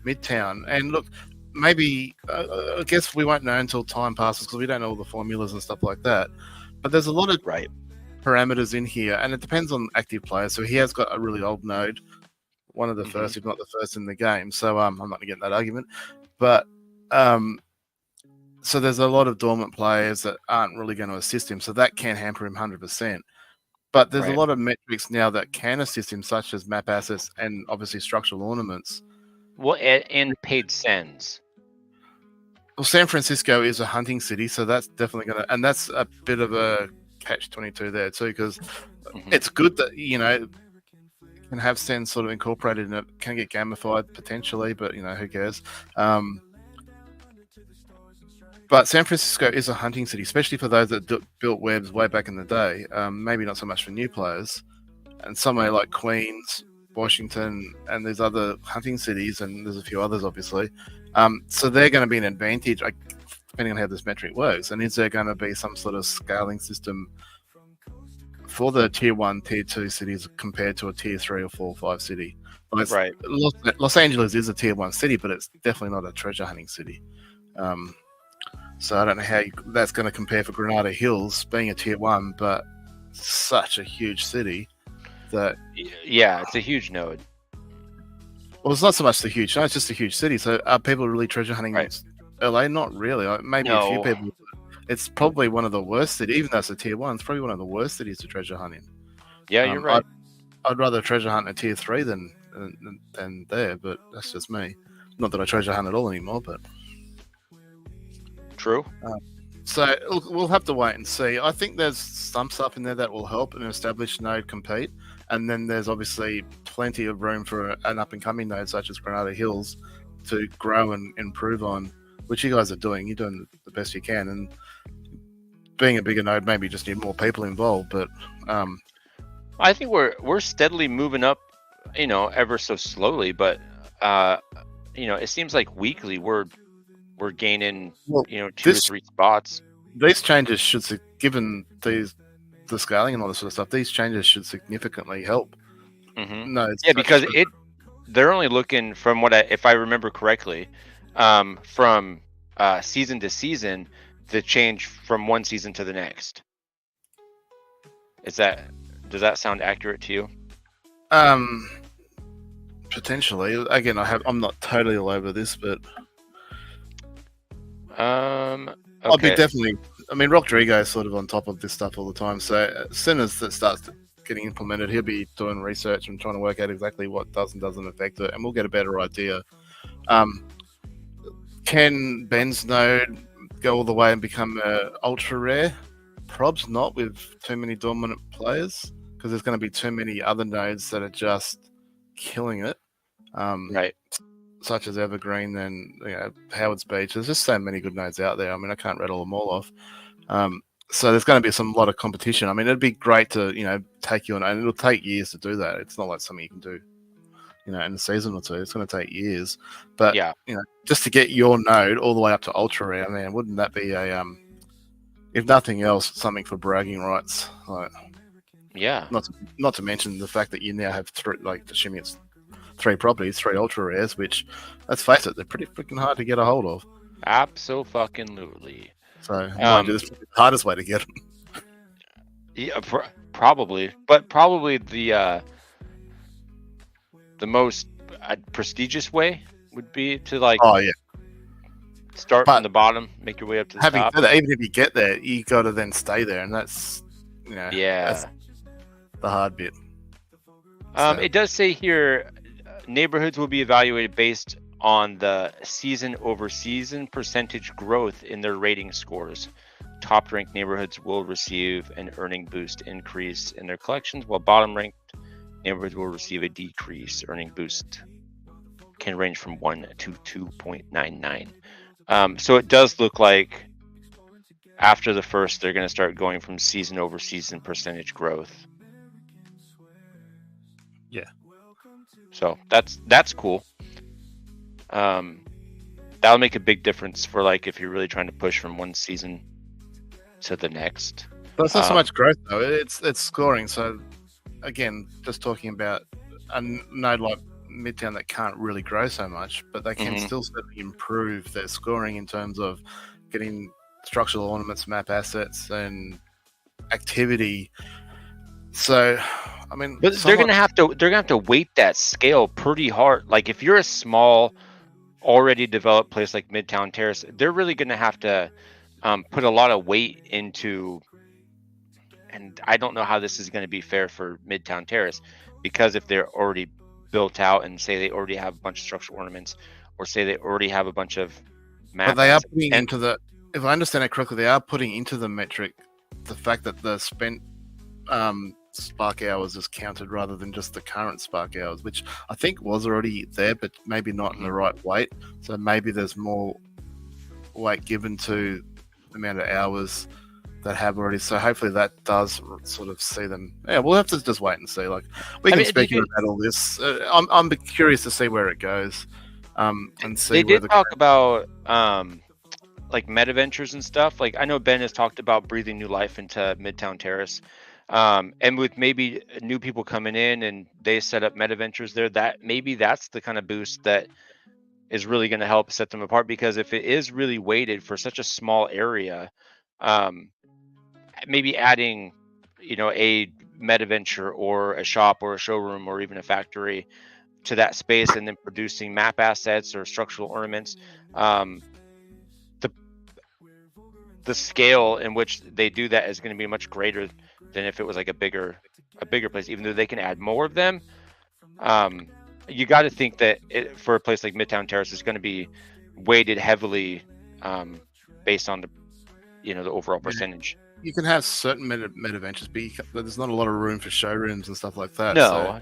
Midtown. And look, maybe I guess we won't know until time passes because we don't know all the formulas and stuff like that. But there's a lot of parameters in here, and it depends on active players. So he has got a really old node, one of the first, if not the first in the game. So I'm not going to get in that argument, but so there's a lot of dormant players that aren't really going to assist him, so that can hamper him 100%. But there's a lot of metrics now that can assist him, such as map assets and obviously structural ornaments. Well, and paid sends. Well, San Francisco is a hunting city, so that's definitely going to, and that's a bit of a catch-22 there too, because it's good that can have sends sort of incorporated in it, can get gamified potentially, but who cares? But San Francisco is a hunting city, especially for those that built webs way back in the day. Maybe not so much for new players. And somewhere like Queens, Washington, and there's other hunting cities, and there's a few others, obviously. So they're going to be an advantage. depending on how this metric works. And is there going to be some sort of scaling system for the tier 1, tier 2 cities compared to a tier 3 or 4 or 5 city? Like, Right. Los Angeles is a tier 1 city, but it's definitely not a treasure hunting city. So I don't know how that's going to compare for Granada Hills being a tier 1, but such a huge city that... Yeah, it's a huge node. Well, it's not so much the huge. No, it's just a huge city. So are people really treasure hunting LA? Not really. Maybe a few people. It's probably one of the worst cities, even though it's a tier 1. It's probably one of the worst cities to treasure hunt in. Yeah, you're right. I'd rather treasure hunt a tier 3 than there, but that's just me. Not that I treasure hunt at all anymore, but true. So we'll have to wait and see. I think there's some stuff in there that will help an established node compete, and then there's obviously plenty of room for an up-and-coming node such as Granada Hills to grow and improve on, which you guys are doing. You're doing the best you can, and being a bigger node, maybe just need more people involved. But I think we're steadily moving up, ever so slowly. But it seems like weekly we're gaining, 2 or 3 spots. These changes should, given the scaling and all this sort of stuff, these changes should significantly help. Mm-hmm. No, because they're only looking from if I remember correctly, from season to season, the change from one season to the next. Does that sound accurate to you? Potentially. Again, I'm not totally all over this, but okay. I'll be definitely. I mean, Rodrigo is sort of on top of this stuff all the time. So as soon as it starts getting implemented, he'll be doing research and trying to work out exactly what does and doesn't affect it, and we'll get a better idea. Can Ben's node go all the way and become ultra rare? Probs not with too many dominant players, because there's going to be too many other nodes that are just killing it. Right. Such as Evergreen and Howard's Beach. There's just so many good nodes out there. I mean, I can't rattle them all off. So there's going to be lot of competition. I mean, it'd be great to take you on, and it'll take years to do that. It's not like something you can do, in a season or two. It's going to take years. But just to get your node all the way up to ultra rare, man, wouldn't that be a if nothing else, something for bragging rights? Like, yeah. Not to mention the fact that you now have assuming it's 3 properties, 3 ultra rares, which, let's face it, they're pretty freaking hard to get a hold of. Absolutely. So, mind you, this is the hardest way to get them. Yeah, probably, but probably the most prestigious way would be to start from the bottom, make your way up to the top. Having said that, even if you get there, you got to then stay there, and that's that's the hard bit. It does say here, neighborhoods will be evaluated based on the season over season percentage growth in their rating scores. Top ranked neighborhoods will receive an earning boost increase in their collections, while bottom ranked neighborhoods will receive a decrease. Earning boost can range from 1 to 2.99. So it does look like after the first, they're going to start going from season over season percentage growth. Yeah. So that's cool. That'll make a big difference for if you're really trying to push from one season to the next. But it's not so much growth though. It's scoring. So again, just talking about a node like Midtown that can't really grow so much, but they can still certainly improve their scoring in terms of getting structural ornaments, map assets, and activity. So, I mean, but they're gonna have to weight that scale pretty hard. Like if you're a small, already developed place like Midtown Terrace, they're really gonna have to put a lot of weight into. And I don't know how this is going to be fair for Midtown Terrace, because if they're already built out and say they already have a bunch of structural ornaments, or say they already have a bunch of maps. But they are putting into the, if I understand it correctly, they are putting into the metric the fact that the spent spark hours is counted rather than just the current spark hours, which I think was already there, but maybe not in the right weight. So maybe there's more weight given to the amount of hours that have already. So hopefully that does sort of see them. Yeah, we'll have to just wait and see. Like we can speculate about all this. I'm curious to see where it goes. And see. They did talk about like meta ventures and stuff, like I know Ben has talked about breathing new life into Midtown Terrace. And with maybe new people coming in and they set up meta ventures there, that maybe that's the kind of boost that is really going to help set them apart, because if it is really weighted for such a small area, um, maybe adding, a meta venture or a shop or a showroom or even a factory to that space and then producing map assets or structural ornaments, um, the the scale in which they do that is going to be much greater than if it was like a bigger place. Even though they can add more of them, you got to think that for a place like Midtown Terrace, is going to be weighted heavily, based on the overall percentage. You can have certain meta ventures, but there's not a lot of room for showrooms and stuff like that. No,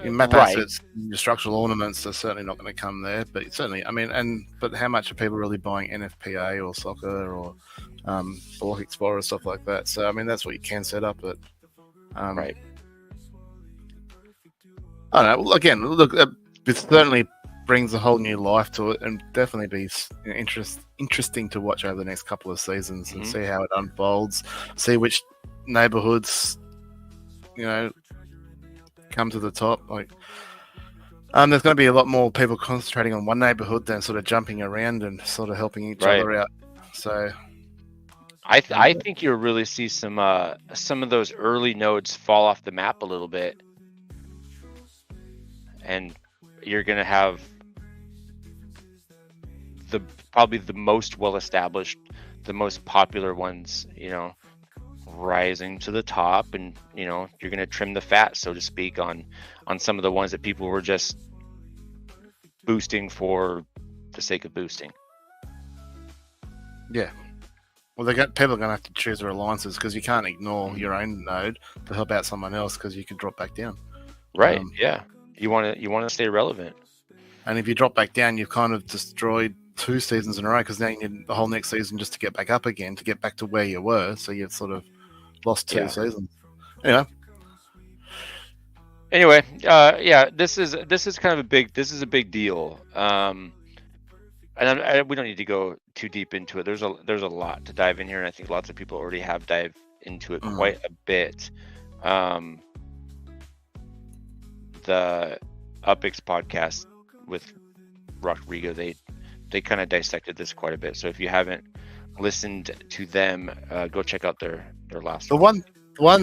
your map right. assets, your structural ornaments are certainly not going to come there. But certainly, I mean, but how much are people really buying NFPA or soccer or Block Explorer stuff like that? So I mean, that's what you can set up. But right. I don't know. Well, again, look, it certainly brings a whole new life to it, and definitely be interesting to watch over the next couple of seasons and see how it unfolds. See which neighborhoods, come to the top. Like, there's going to be a lot more people concentrating on one neighborhood than sort of jumping around and sort of helping each other out. So, I think you'll really see some of those early nodes fall off the map a little bit, and you're going to have probably the most well-established, the most popular ones, rising to the top, and you're going to trim the fat, so to speak, on some of the ones that people were just boosting for the sake of boosting. Yeah. Well, people are going to have to choose their alliances, because you can't ignore your own node to help out someone else, because you could drop back down. Right. Yeah. You want to stay relevant. And if you drop back down, you've kind of destroyed 2 seasons in a row, because now you need the whole next season just to get back up again, to get back to where you were. So you've sort of lost 2 seasons. Anyway, this is kind of a big deal. And we don't need to go too deep into it. There's a lot to dive in here, and I think lots of people already have dived into it quite a bit. The UpX podcast with Rodrigo, they kind of dissected this quite a bit. So if you haven't listened to them, go check out their last one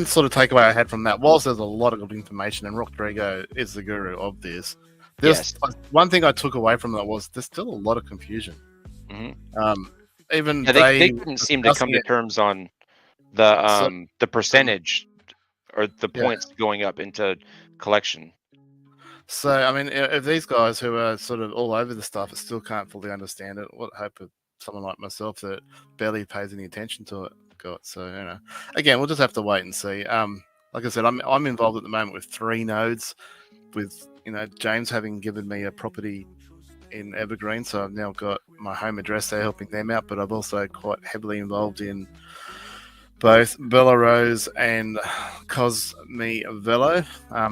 sort of takeaway I had from that was there's a lot of good information, and Rodrigo is the guru of this. Yes. One thing I took away from that was there's still a lot of confusion. Even they couldn't seem to come to terms on the percentage or the points going up into collection. So, I mean, if these guys who are sort of all over the stuff still can't fully understand it, what hope of someone like myself that barely pays any attention to it got? So, again, we'll just have to wait and see. Like I said, I'm involved at the moment with 3 nodes, with James having given me a property in Evergreen, so I've now got my home address there helping them out. But I'm also quite heavily involved in both Bella Rose and Cosme Velo.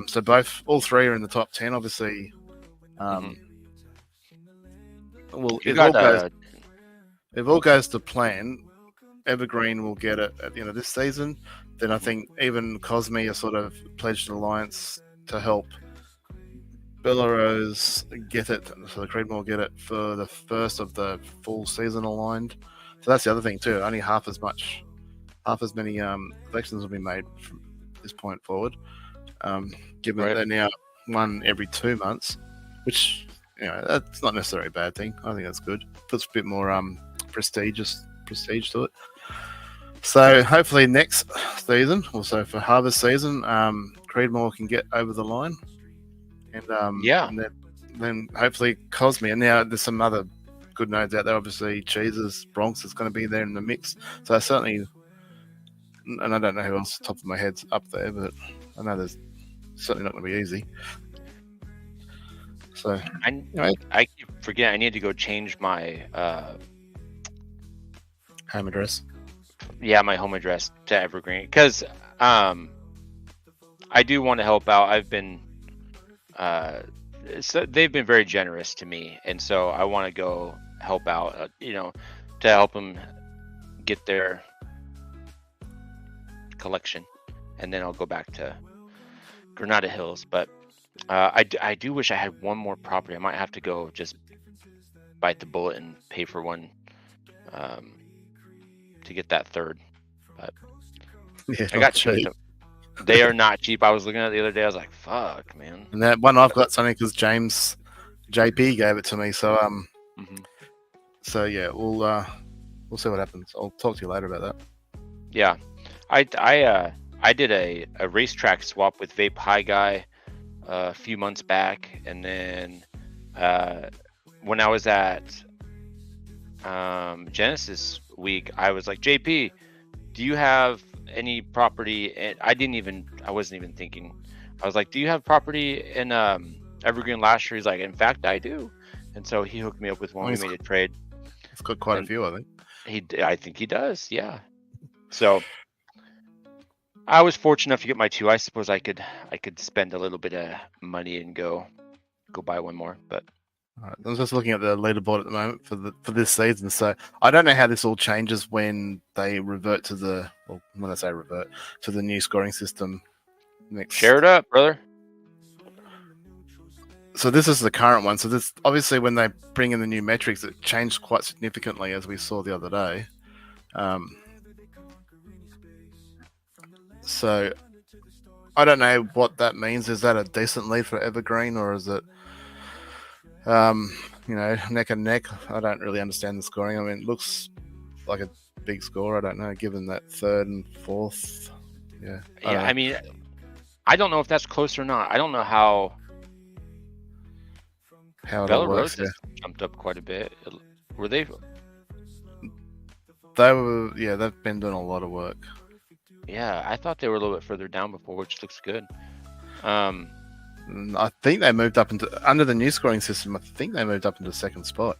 So all 3 are in the top 10, obviously. Well, if all goes to plan, Evergreen will get it at the end of this season. Then I think even Cosme are sort of pledged an alliance to help Bella Rose get it, so the Creedmoor will get it for the first of the full season aligned. So that's the other thing too. Only half as many collections will be made from this point forward, given they're now one every 2 months, which that's not necessarily a bad thing. I think that's good. Puts a bit more prestige to it. So hopefully next season, also for harvest season, Creedmoor can get over the line, and and then hopefully Cosme. And now there's some other good nodes out there. Obviously, Cheeses Bronx is going to be there in the mix. So certainly. And I don't know who else, top of my head's up there, but I know there's certainly not going to be easy. So I keep forgetting I need to go change my home address. Yeah, my home address to Evergreen, because I do want to help out. I've been so they've been very generous to me, and so I want to go help out. to help them get their collection, and then I'll go back to Granada Hills. But I do wish I had one more property. I might have to go just bite the bullet and pay for one to get that third. But Yeah, I got two of them. They are not cheap. I was looking at it the other day. I was like, "Fuck, man!" And that one I've got something because JP gave it to me. So so yeah, we'll see what happens. I'll talk to you later about that. Yeah, I did a racetrack swap with Vape High Guy a few months back, and then when I was at Genesis Week, I was like, JP, do you have any property? And I wasn't even thinking. I was like, do you have property in Evergreen last year? He's like, in fact, I do. And so he hooked me up with one. We made a trade. It's got quite a few, I think. I think he does, yeah. So I was fortunate enough to get my two. I suppose I could spend a little bit of money and go buy one more. But All right, I'm just looking at the leaderboard at the moment for this season. So I don't know how this all changes when they revert to when I say revert to the new scoring system. Next, share it up, brother. So this is the current one. So this obviously when they bring in the new metrics, it changed quite significantly as we saw the other day. So I don't know what that means. Is that a decent lead for Evergreen, or is it, neck and neck? I don't really understand the scoring. I mean, it looks like a big score. I don't know, given that third and fourth. Yeah. I mean, I don't know if that's close or not. I don't know how Bella Rose has jumped up quite a bit. Were they? They were. Yeah, they've been doing a lot of work. Yeah, I thought they were a little bit further down before, which looks good. I think they moved up under the new scoring system. I think they moved up into second spot.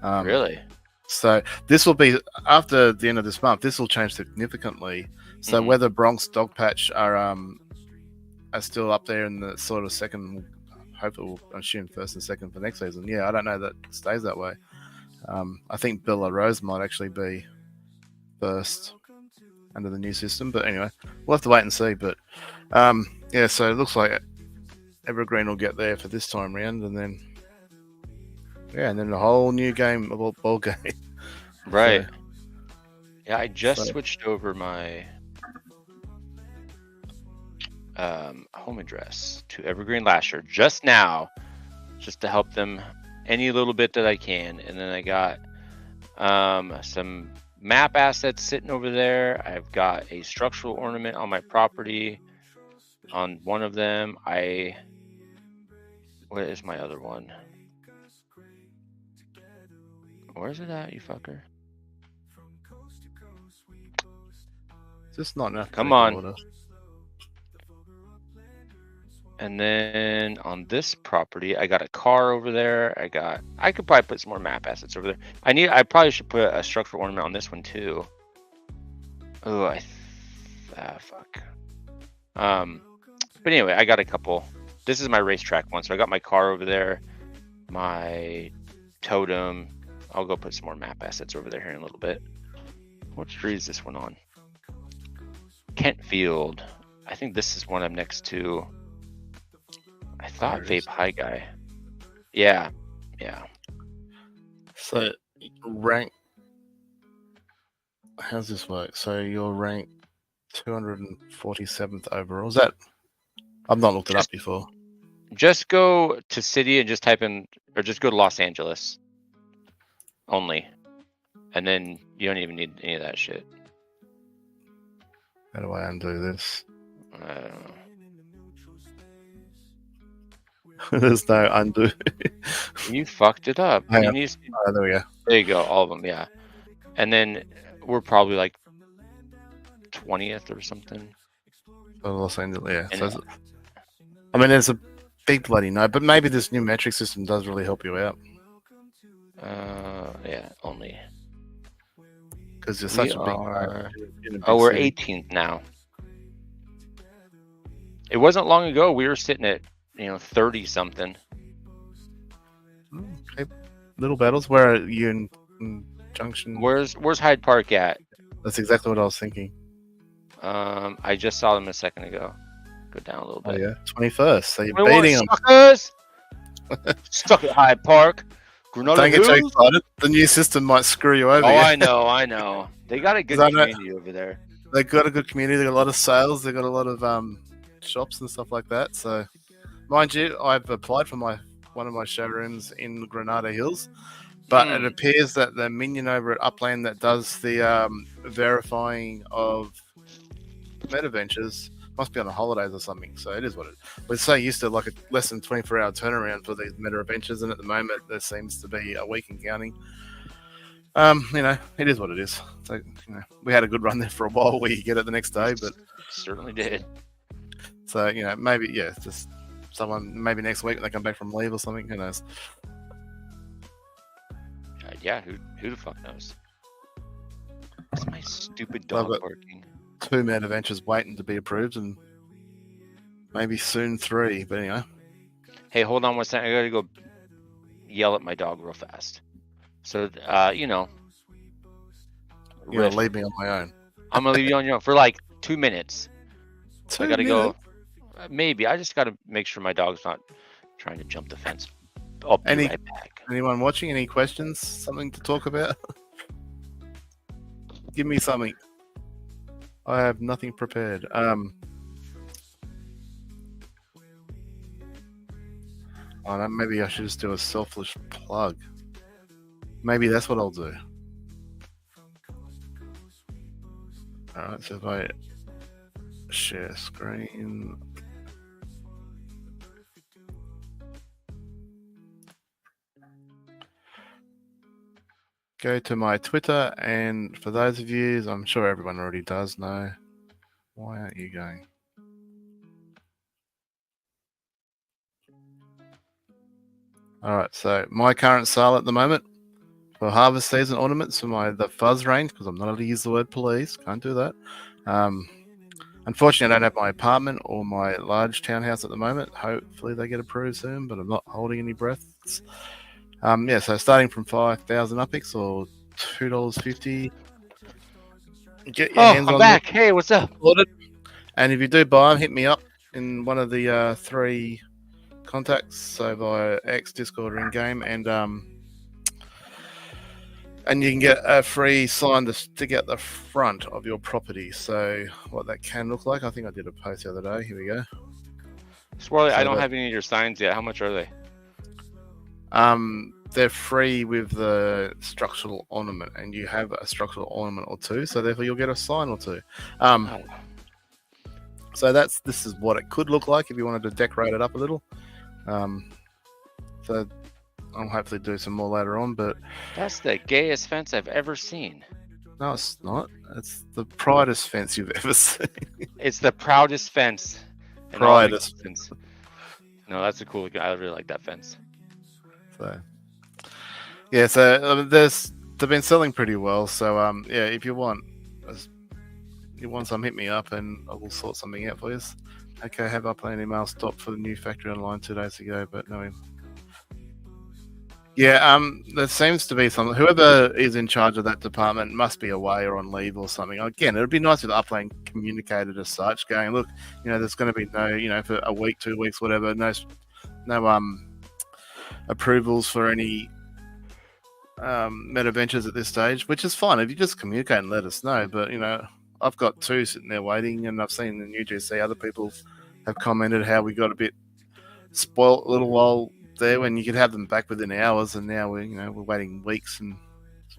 Really? So this will be after the end of this month. This will change significantly. So whether Bronx Dogpatch are still up there in the sort of second, hopefully we'll assume first and second for next season. Yeah, I don't know that it stays that way. I think Bella Rose might actually be first under the new system, but anyway, we'll have to wait and see. But yeah, so it looks like Evergreen will get there for this time round, and then and then a whole new game, ball game. Right. So, yeah, I just switched over my home address to Evergreen last year just now, just to help them any little bit that I can. And then I got some map assets sitting over there. I've got a structural ornament on my property on one of them. What is my other one? Where is it at, you fucker? Just not enough. Come on. And then on this property, I got a car over there. I could probably put some more map assets over there. I probably should put a structural ornament on this one too. Oh, fuck. But anyway, I got a couple. This is my racetrack one, so I got my car over there, my totem. I'll go put some more map assets over there here in a little bit. What street is this one on? Kentfield. I think this is one I'm next to. I thought Vape High Guy. Yeah. So rank. How's this work? So you're ranked 247th overall. Is that? I've not looked it up before. Just go to city and just type in, or just go to Los Angeles only, and then you don't even need any of that shit. How do I undo this? I don't know. There's no undo. You fucked it up. There we go. There you go. All of them, yeah. And then we're probably like 20th or something. Los Angeles, yeah. So I mean, there's a big bloody no, but maybe this new metric system does really help you out. Yeah, only. Because you're such a big. We're 18th now. It wasn't long ago. We were sitting at 30 something. Okay. Little battles. Where are you in Junction. Where's Hyde Park at? That's exactly what I was thinking. I just saw them a second ago. Go down a little Oh bit. yeah, 21st. So you're 21 beating them. suckers! Stuck at Hyde Park. Granada Don't get too Hills. excited. The new system might screw you over. Oh, yeah. I know. They got a good 'Cause I know- community over there. They've got a good community. They've got a lot of sales. They've got a lot of shops and stuff like that. So, mind you, I've applied for one of my showrooms in Granada Hills, but it appears that the minion over at Upland that does the verifying of MetaVentures must be on the holidays or something. So it is what it is. We're so used to like a less than 24-hour turnaround for these MetaVentures, and at the moment there seems to be a week and counting. It is what it is. So, we had a good run there for a while where you get it the next day, but certainly did. So, maybe, just someone, maybe next week when they come back from leave or something, who knows? Yeah, who the fuck knows? What's my stupid dog barking? 2 MetaVentures waiting to be approved, and maybe soon 3, but anyway. Hey, hold on one second. I gotta go yell at my dog real fast. So, You're going to leave me on my own. I'm going to leave you on your own for like 2 minutes. 2 I got to minutes? go. Maybe. I just got to make sure my dog's not trying to jump the fence. I'll be right back. Anyone watching? Any questions? Something to talk about? Give me something. I have nothing prepared. Maybe I should just do a selfish plug. Maybe that's what I'll do. Alright, so if I share screen. Go to my Twitter, and for those of you, I'm sure everyone already does know, why aren't you going? Alright, so my current sale at the moment for harvest season ornaments for the fuzz range, because I'm not allowed to use the word police, can't do that. Unfortunately, I don't have my apartment or my large townhouse at the moment. Hopefully they get approved soon, but I'm not holding any breaths. So starting from 5,000 upix or $2.50. Get your hands on I'm back. Hey, what's up? And if you do buy them, hit me up in one of the 3 contacts, so via X, Discord, or in-game, and you can get a free sign to stick out the front of your property. So what that can look like, I think I did a post the other day. Here we go. Swirly, I don't have any of your signs yet. How much are they? They're free with the structural ornament, and you have a structural ornament or 2, so therefore you'll get a sign or 2. So this is what it could look like if you wanted to decorate it up a little. So I'll hopefully do some more later on, but that's the gayest fence I've ever seen. No, it's not. It's the proudest fence you've ever seen. It's the proudest fence. Proudest. No, that's a cool. I really like that fence. So, yeah. So they've been selling pretty well. So if you want some, hit me up and I will sort something out for you. Okay, have up an email stopped for the new factory online 2 days ago, but no. Yeah, there seems to be whoever is in charge of that department must be away or on leave or something. Again, it would be nice if Upland communicated as such, going, look, there's going to be no, for a week, 2 weeks, whatever, no approvals for any MetaVentures at this stage, which is fine if you just communicate and let us know. But I've got 2 sitting there waiting, and I've seen in UGC other people have commented how we got a bit spoilt a little while there when you could have them back within hours, and now we're waiting weeks, and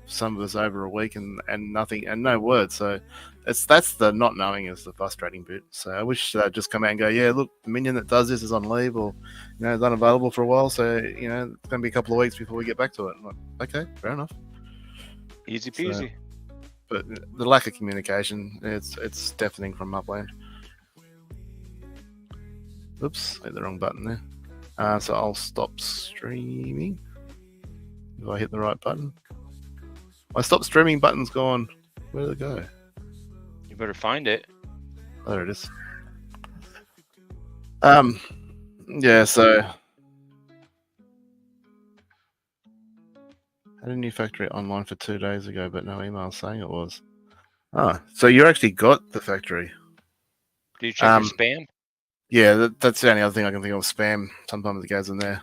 some of us over a week and nothing and no word. So that's the not knowing is the frustrating bit. So I wish they'd just come out and go, yeah, look, the minion that does this is on leave or is unavailable for a while, so it's going to be a couple of weeks before we get back to it. I'm like, okay, fair enough, easy peasy. But the lack of communication, it's deafening from Upland. Oops, hit the wrong button there. So I'll stop streaming. If I hit the right button. My stop streaming button's gone. Where did it go? You better find it. Oh, there it is. Yeah, so Had a new factory online for 2 days ago, but no email saying it was. Oh, so you actually got the factory? Do you check your spam? Yeah, that's the only other thing I can think of. Spam. Sometimes it goes in there.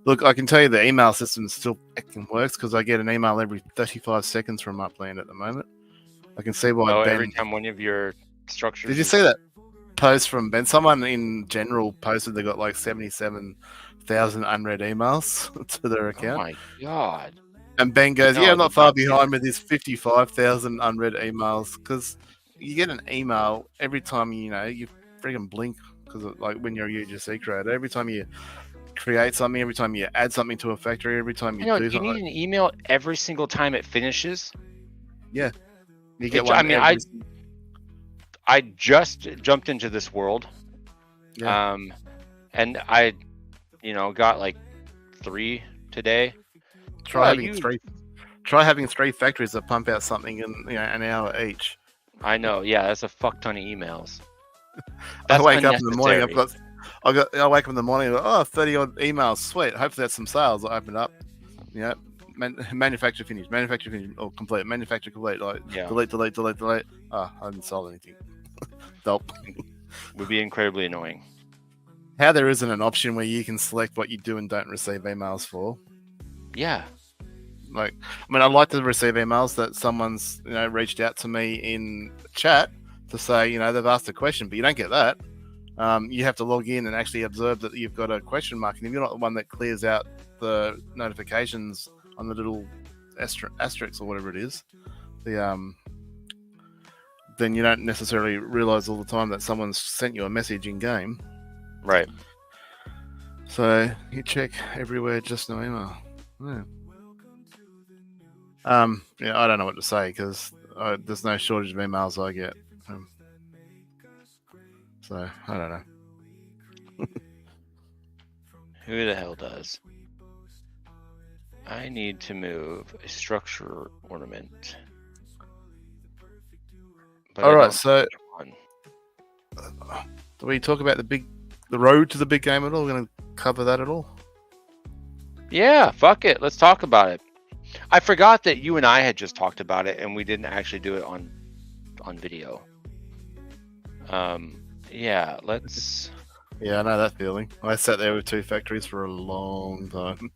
Look, I can tell you the email system still fucking works because I get an email every 35 seconds from Upland at the moment. I can see why Oh, Ben. every time one of your structures. Did you see that post from Ben? Someone in general posted they got like 77,000 unread emails to their Oh account. my god. And Ben goes, No, "Yeah, I I'm not did far not see behind that. with his 55,000 unread emails because you get an email every time you freaking blink because like when you're a UGC creator, every time you create something, every time you add something to a factory, every time you I know. do Do you something, need an email every single time it finishes? you get I one. mean, I just jumped into this world, and I, got like 3 today. Try having 3. Try having 3 factories that pump out something in an hour each. I know. Yeah, that's a fuck ton of emails. I wake up in the morning. I wake up in the morning. 30 odd emails. Sweet. Hopefully that's some sales. I open it up. Manufacture finish. Manufacture finish. Or complete. Manufacture complete. Like delete. Oh, I didn't sell anything. Dope. Would be incredibly annoying. How there isn't an option where you can select what you do and don't receive emails for. Yeah. Like, I mean, I'd like to receive emails that someone's, reached out to me in chat to say, they've asked a question, but you don't get that. You have to log in and actually observe that you've got a question mark. And if you're not the one that clears out the notifications on the little asterisk or whatever it is, then you don't necessarily realize all the time that someone's sent you a message in game. Right. So you check everywhere, just no email. Yeah. I don't know what to say because there's no shortage of emails I get. So I don't know. Who the hell does? I need to move a structure ornament. All right, so do we talk about the road to the big game at all? We're going to cover that at all? Yeah, fuck it. Let's talk about it. I forgot that you and I had just talked about it, and we didn't actually do it on video. Yeah, let's. Yeah, I know that feeling. I sat there with 2 factories for a long time.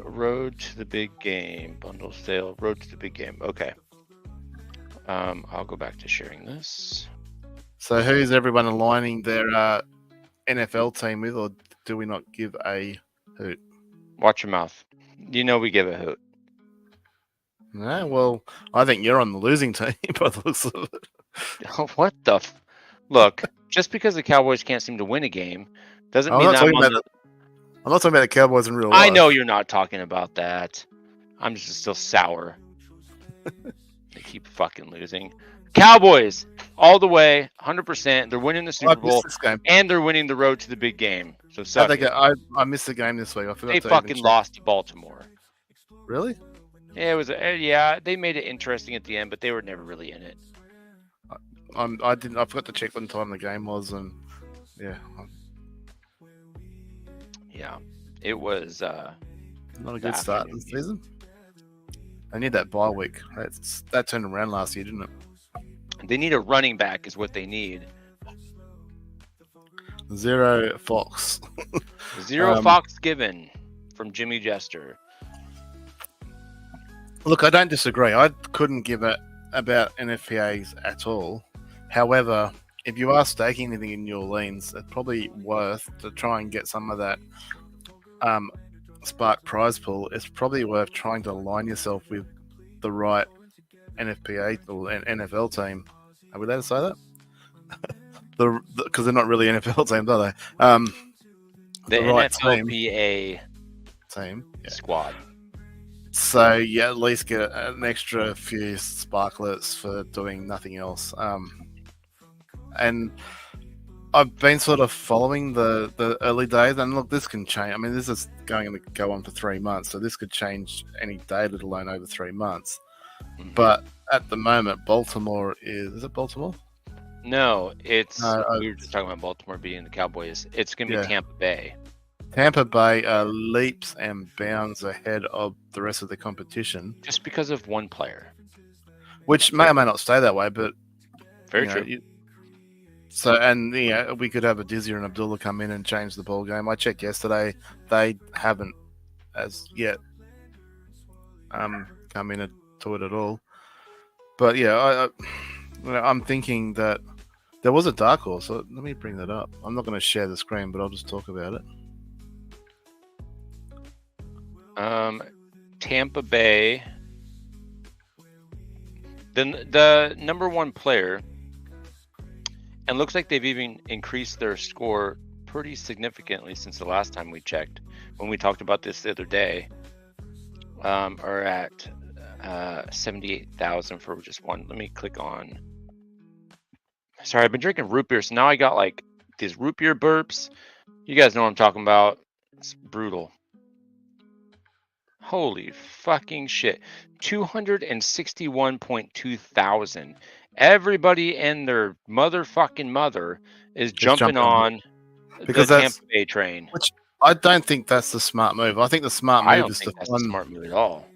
Road to the big game, bundle sale, road to the big game. Okay. I'll go back to sharing this. So who's everyone aligning their NFL team with, or do we not give a hoot? Watch your mouth. We give a hoot. No, well, I think you're on the losing team by the looks of it. What the? Look, just because the Cowboys can't seem to win a game doesn't mean that I'm not talking about the Cowboys in real life. I know you're not talking about that. I'm just still sour. They keep fucking losing. Cowboys, all the way, 100%. They're winning the Super Bowl, and they're winning the road to the big game. So suck it. I missed the game this week. I forgot. They fucking lost to Baltimore. Really? Yeah, it was. Yeah, they made it interesting at the end, but they were never really in it. I forgot to check what time the game was, and yeah. Yeah, it was. Not a good start this season. I need that bye week. That turned around last year, didn't it? They need a running back, is what they need. Zero Fox. Zero Fox given from Jimmy Jester. Look, I don't disagree. I couldn't give it about NFPAs at all. However, if you are staking anything in New Orleans, it's probably worth to try and get some of that Spark prize pool. It's probably worth trying to align yourself with the right NFPA or NFL team. Are we allowed to say that? Because they're not really NFL teams, are they? The right NFLPA team squad. So you at least get an extra few sparklets for doing nothing else. And I've been sort of following the early days, and look, this can change. I mean, this is going to go on for 3 months, so this could change any day, let alone over 3 months. Mm-hmm. But at the moment, Baltimore is it Baltimore? No, it's we were just talking about Baltimore beating the Cowboys. It's going to be Tampa Bay. Tampa Bay are leaps and bounds ahead of the rest of the competition, Just because of one player. which may or may not stay that way. But Very you know, true. so and we could have a Dizzy and Abdullah come in and change the ball game. I checked yesterday; they haven't as yet come in to it at all. But yeah, I'm thinking that there was a dark horse. So let me bring that up. I'm not going to share the screen, but I'll just talk about it. Tampa Bay. The number one player, and looks like they've even increased their score pretty significantly since the last time we checked. When we talked about this the other day, are at 78,000 for just one. Let me click on. Sorry, I've been drinking root beer, so now I got like these root beer burps. You guys know what I'm talking about. It's brutal. Holy fucking shit. 261.2 thousand. Everybody and their motherfucking mother is jumping on the because that's Tampa Bay train. which I don't think that's the smart move. I think the smart I move don't is think that's a smart move at all.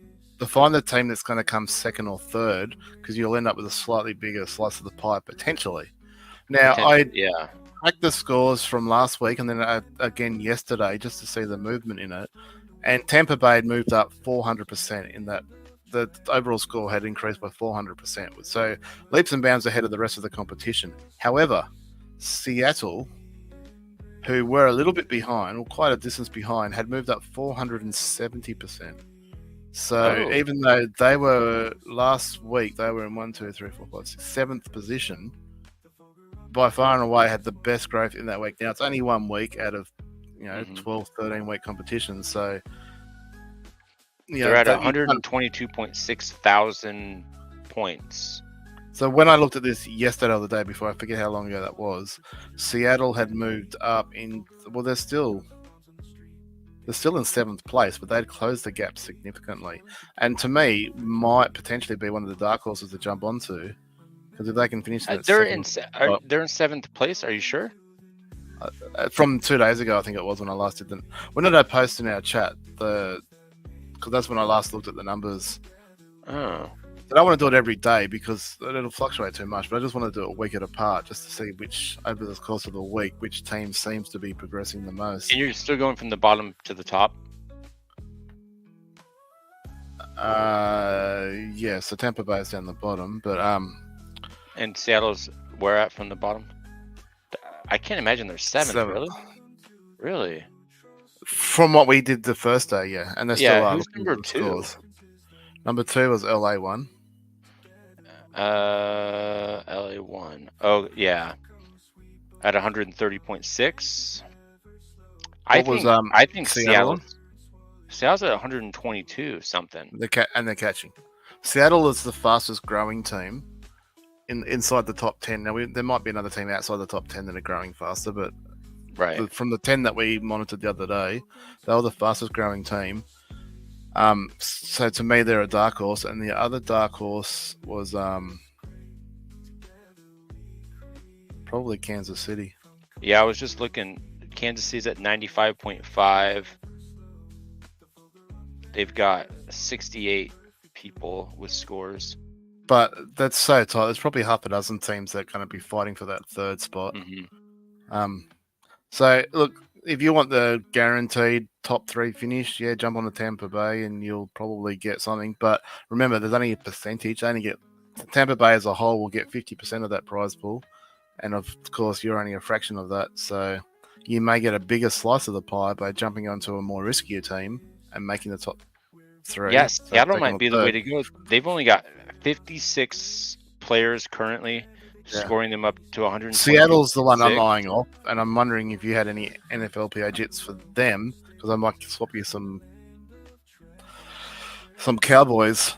to find the team that's going to come second or third, because you'll end up with a slightly bigger slice of the pie potentially. Now, I Yeah. checked the scores from last week and then again yesterday just to see the movement in it. And Tampa Bay had moved up 400% in that. The overall score had increased by 400%. So leaps and bounds ahead of the rest of the competition. However, Seattle, who were a little bit behind, or quite a distance behind, had moved up 470%. So even though they were last week, they were in 1, 2, 3, 4, 5, 6, 7th position, by far and away had the best growth in that week. Now it's only 1 week out of 12, 13 week competition. So they're at 122.6 thousand points. So when I looked at this yesterday or the day before, I forget how long ago that was, Seattle had moved up in. Well, they're still in 7th place, but they'd closed the gap significantly. And to me, might potentially be one of the dark horses to jump onto, because if they can finish that, they're in 7th place. Are you sure? From 2 days ago, I think it was when I last did them. When did I post in our chat? Because that's when I last looked at the numbers. Oh. I don't want to do it every day because it'll fluctuate too much, but I just want to do it a week at a part just to see which, over the course of the week, which team seems to be progressing the most. And you're still going from the bottom to the top? Yeah, so Tampa Bay is down the bottom, but and Seattle's where at from the bottom? I can't imagine they're 7th. Really? From what we did the first day, yeah. And they're still who's number 2? Scores. Number 2 was LA1. LA1. Oh, yeah. At 130.6. I think Seattle's at 122 something. They're catching. Seattle is the fastest growing team inside the top 10. Now, there might be another team outside the top 10 that are growing faster, but from the 10 that we monitored the other day, they were the fastest growing team. So to me, they're a dark horse, and the other dark horse was probably Kansas City. Yeah, I was just looking. Kansas City's at 95.5. They've got 68 people with scores. But that's so tight. There's probably half a dozen teams that are going to be fighting for that third spot. Mm-hmm. So look, if you want the guaranteed top 3 finish, jump on the Tampa Bay and you'll probably get something. But remember, there's only a percentage. Tampa Bay as a whole will get 50% of that prize pool. And of course, you're only a fraction of that. So you may get a bigger slice of the pie by jumping onto a more riskier team and making the top 3. Yes, Seattle might be the way to go. They've only got 56 players currently, scoring them up to 100. Seattle's the one I'm eyeing off, and I'm wondering if you had any NFLPA jits for them, because I might swap you some Cowboys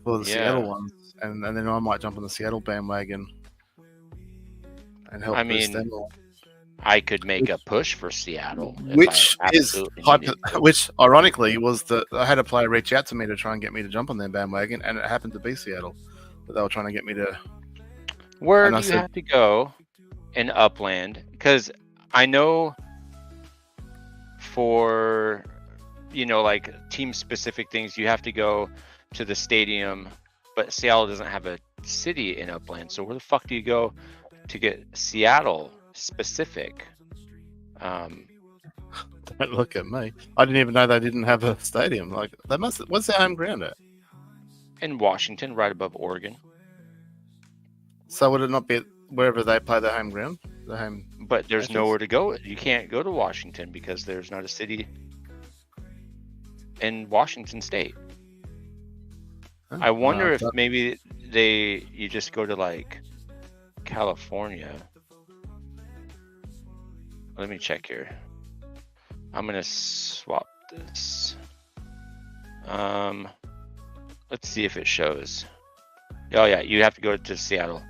for the Seattle ones, and then I might jump on the Seattle bandwagon and help boost them all. I could make a push for Seattle, which ironically was that I had a player reach out to me to try and get me to jump on their bandwagon, and it happened to be Seattle, but they were trying to get me to. Where do you have to go in Upland? Because I know for, like team specific things, you have to go to the stadium, but Seattle doesn't have a city in Upland. So where the fuck do you go to get Seattle specific? Don't look at me. I didn't even know they didn't have a stadium. Like they must. What's their home ground at? In Washington, right above Oregon. So would it not be wherever they play their home ground? The home. But there's matches? nowhere to go. You can't go to Washington because there's not a city in Washington State. Huh? I wonder if but- maybe you just go to like California. Let me check here. I'm gonna swap this. Let's see if it shows. Oh yeah, you have to go to Seattle.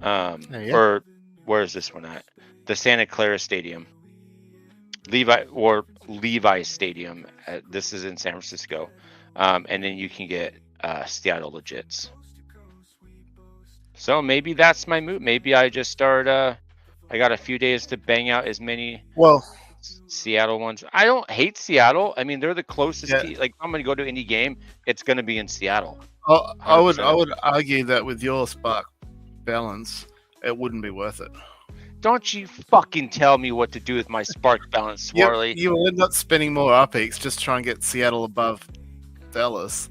Yeah. Or where is this one at? The Santa Clara Stadium. Levi Stadium. This is in San Francisco. And then you can get Seattle legits. So maybe that's my move. Maybe I just start. I got a few days to bang out as many Seattle ones. I don't hate Seattle. I mean, they're the closest. Yeah. Like, if I'm gonna go to any game, it's gonna be in Seattle. I would 100%. argue that with your spark balance, it wouldn't be worth it. Don't you fucking tell me what to do with my spark balance, Swarley. You will end up spending more RPX just try and get Seattle above Dallas.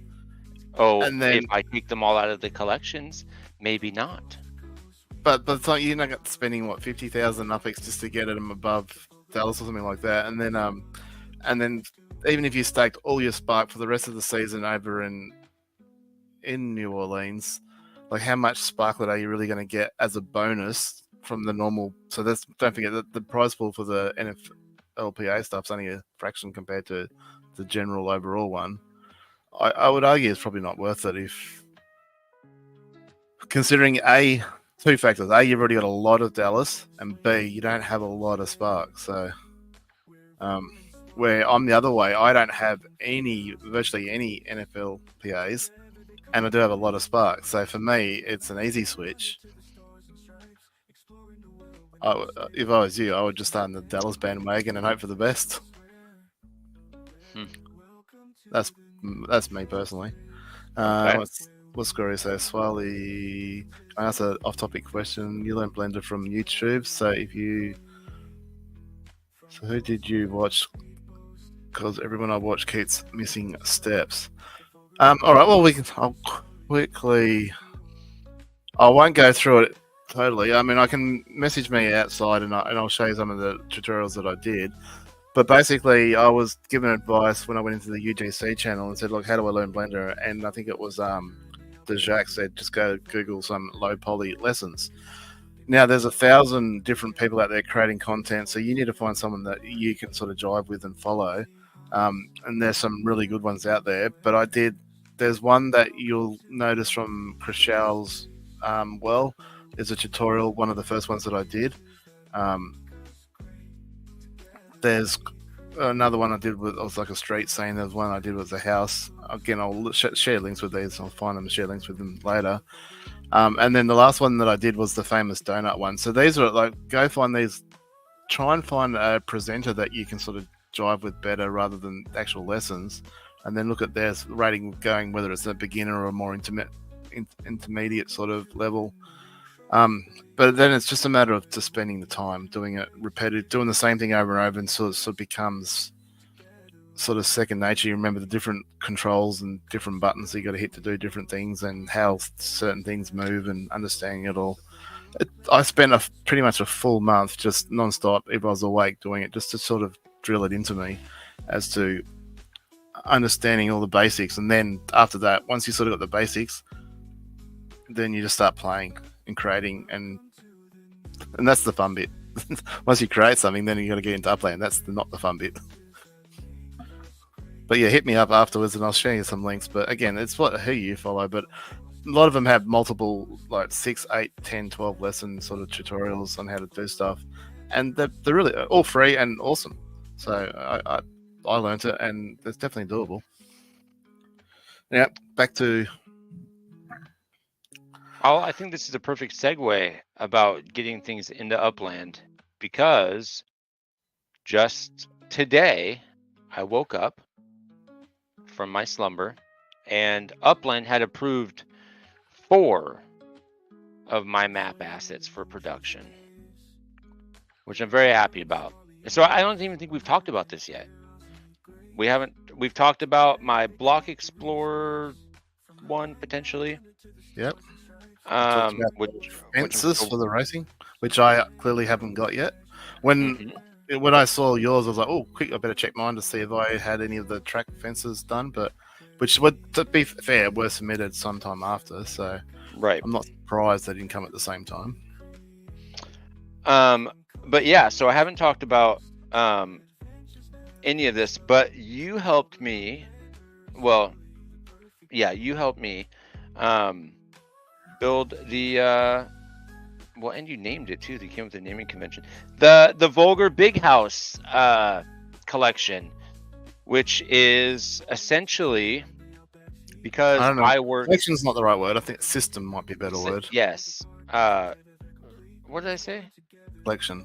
Oh, and then- if I take them all out of the collections, maybe not. But it's like you're not spending what 50,000 RPX just to get them above Dallas or something like that, and then even if you staked all your spark for the rest of the season over in New Orleans, like how much sparklet are you really going to get as a bonus from the normal? So don't forget that the prize pool for the NFLPA stuff's only a fraction compared to the general overall one. I would argue it's probably not worth it if considering two factors. A, you've already got a lot of Dallas, and B, you don't have a lot of spark. So where I'm the other way, I don't have virtually any NFL PAs, and I do have a lot of spark. So for me, it's an easy switch. If I was you, I would just start in the Dallas bandwagon and hope for the best. That's me personally. Okay. What's Gloria say? Swally, I asked an off-topic question. You learn Blender from YouTube, so who did you watch? Because everyone I watch keeps missing steps. All right, well I'll quickly. I won't go through it totally. I mean, I can message me outside and I'll show you some of the tutorials that I did. But basically, I was given advice when I went into the UGC channel and said, "Look, how do I learn Blender?" And I think it was Jacques said, "Just go Google some low poly lessons." Now, there's 1,000 different people out there creating content, so you need to find someone that you can sort of jive with and follow. And there's some really good ones out there. But there's one that you'll notice from Chris Showell's there's a tutorial, one of the first ones that I did. There's another one I did was like a street scene. There's one I did with a house. Again, I'll share links with these. I'll find them and share links with them later. And then the last one that I did was the famous donut one. So these are like, go find these, try and find a presenter that you can sort of jive with better rather than actual lessons. And then look at their rating going, whether it's a beginner or a more intermediate sort of level. But then it's just a matter of just spending the time doing it repetitive, doing the same thing over and over, and sort of becomes sort of second nature. You remember the different controls and different buttons that you got to hit to do different things, and how certain things move, and understanding it all. I spent pretty much a full month just non-stop, if I was awake, doing it, just to sort of drill it into me as to understanding all the basics. And then after that, once you sort of got the basics, then you just start playing and creating, and that's the fun bit. Once you create something, then you got to get into upland. That's not the fun bit. But yeah, hit me up afterwards and I'll show you some links. But again, it's who you follow. But a lot of them have multiple, like 6, 8, 10, 12 lesson sort of tutorials on how to do stuff, and they're really all free and awesome. So I learned it, and it's definitely doable. Now back to. I think this is a perfect segue about getting things into Upland, because just today, I woke up from my slumber, and Upland had approved 4 of my map assets for production, which I'm very happy about. So I don't even think we've talked about this yet. We haven't. We've talked about my Block Explorer one potentially. Yep. Talked about Which fences for the racing, which I clearly haven't got yet. When I saw yours, I was like, oh, quick! I better check mine to see if I had any of the track fences done. But which would, to be fair, were submitted sometime after. So right. I'm not surprised they didn't come at the same time. But yeah, so I haven't talked about any of this, but you helped me. Well, yeah, you helped me build the well, and you named it too. They came with the naming convention. The Vulgar Big House collection, which is essentially because I work. Collection's not the right word. I think system might be a better word. Yes. What did I say? Collection.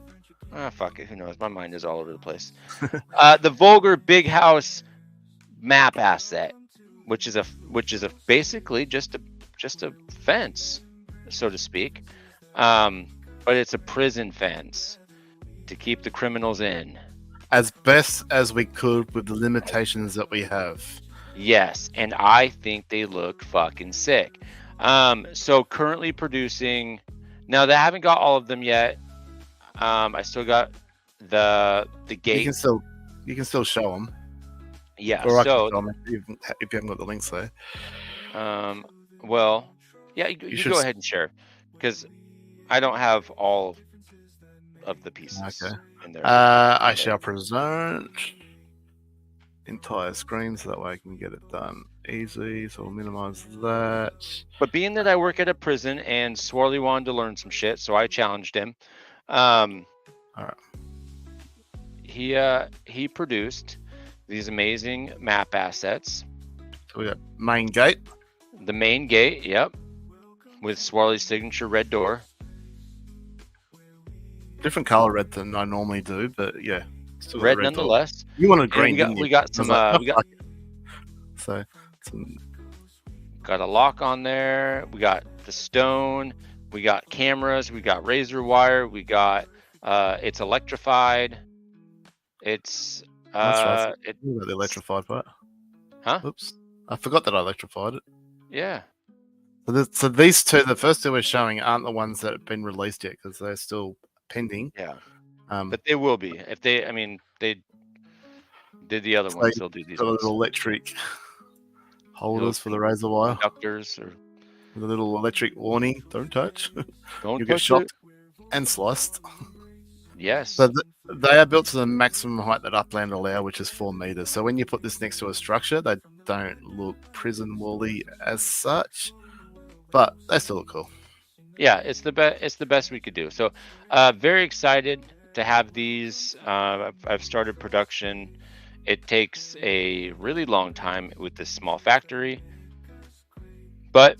Ah, fuck it. Who knows? My mind is all over the place. The Vulgar Big House map asset, which is a basically just a fence, so to speak. But it's a prison fence to keep the criminals in. As best as we could with the limitations that we have. Yes, and I think they look fucking sick. So currently producing. Now they haven't got all of them yet. I still got the gate. You can still show them. Yeah. Or so if you haven't got the links there. Well, yeah, you go ahead and share, because I don't have all of the pieces in there. I shall present entire screen so that way I can get it done easy. So we'll minimize that. But being that I work at a prison and Swarley wanted to learn some shit, so I challenged him. All right. He produced these amazing map assets. So we got main gate. The main gate, yep, with Swarley's signature red door. Different color red than I normally do, but yeah, still red nonetheless. Door. You wanted green. We got some. Got a lock on there. We got the stone. We got cameras. We got razor wire. We got. It's electrified. It's. That's right. The electrified part. Huh? Oops. I forgot that I electrified it. Yeah. So these two, the first two we're showing, aren't the ones that have been released yet because they're still pending. Yeah. But they will be. If they, I mean, they did the other ones. They'll do these got ones. Little electric holders for the razor wire. Conductors or the little electric warning. Don't touch. Don't you touch get shocked it. And sliced. Yes. So they are built to the maximum height that Upland allow, which is 4 meters. So when you put this next to a structure, they don't look prison wally as such, but they still look cool. Yeah, it's the best. It's the best we could do. So, very excited to have these. I've started production. It takes a really long time with this small factory, but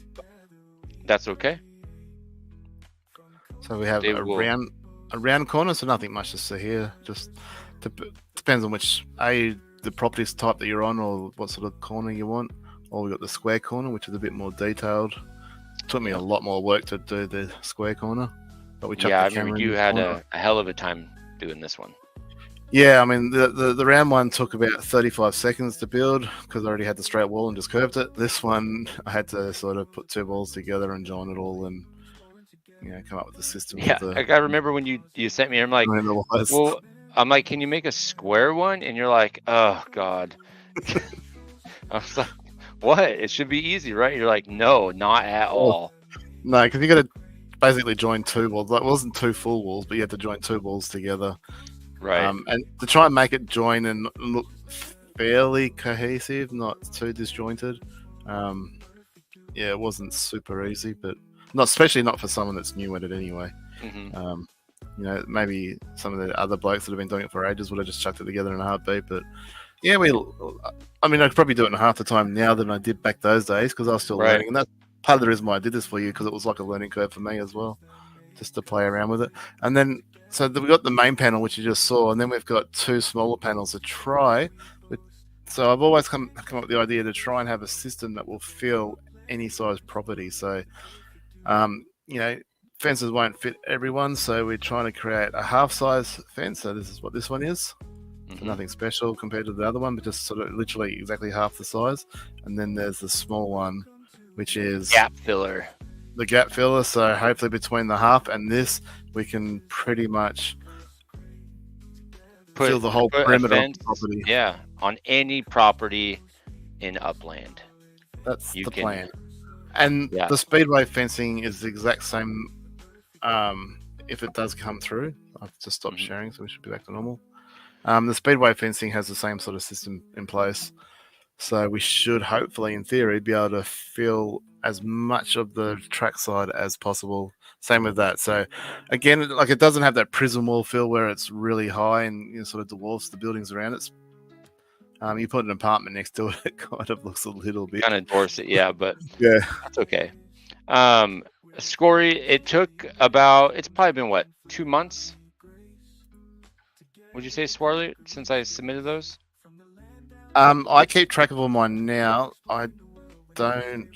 that's okay. So we have a round corner, so nothing much to see here. Just depends on which the properties type that you're on, or what sort of corner you want. Or we got the square corner, which is a bit more detailed. It took me a lot more work to do the square corner, but we chucked the camera. You had a hell of a time doing this one. Yeah, I mean the round one took about 35 seconds to build because I already had the straight wall and just curved it. This one I had to sort of put 2 walls together and join it all and come up with the system. Yeah, I remember when you sent me. I'm like, well, I'm like, can you make a square one? And you're like, oh god. I was like, what? It should be easy, right? You're like, no, not at all. No, because you got to basically join 2 walls. That wasn't 2 full walls, but you had to join 2 walls together. Right. And to try and make it join and look fairly cohesive, not too disjointed. It wasn't super easy, but especially not for someone that's new at it anyway. Mm-hmm. Maybe some of the other blokes that have been doing it for ages would have just chucked it together in a heartbeat. But yeah, I could probably do it in half the time now than I did back those days because I was still learning. And that's part of the reason why I did this for you, because it was like a learning curve for me as well just to play around with it. And then so we've got the main panel, which you just saw, and then we've got 2 smaller panels to try. So I've always come up with the idea to try and have a system that will fill any size property. So fences won't fit everyone, so we're trying to create a half-size fence. So this is what this one is. So nothing special compared to the other one, but just sort of literally exactly half the size. And then there's the small one, which is gap filler. The gap filler. So hopefully between the half and this, we can pretty much fill the whole perimeter of the property. Yeah, on any property in upland. That's the plan. And the speedway fencing is the exact same. If it does come through, I've just stopped sharing, so we should be back to normal. The speedway fencing has the same sort of system in place, so we should hopefully, in theory, be able to fill as much of the trackside as possible. Same with that. So again, like it doesn't have that prism wall fill where it's really high and sort of dwarfs the buildings around it. You put an apartment next to it, it kind of looks a little bit kind of dwarfs it, yeah, but yeah, that's okay. Scory, it's probably been what, 2 months? Would you say, Swarley, since I submitted those? I keep track of all mine now. I don't.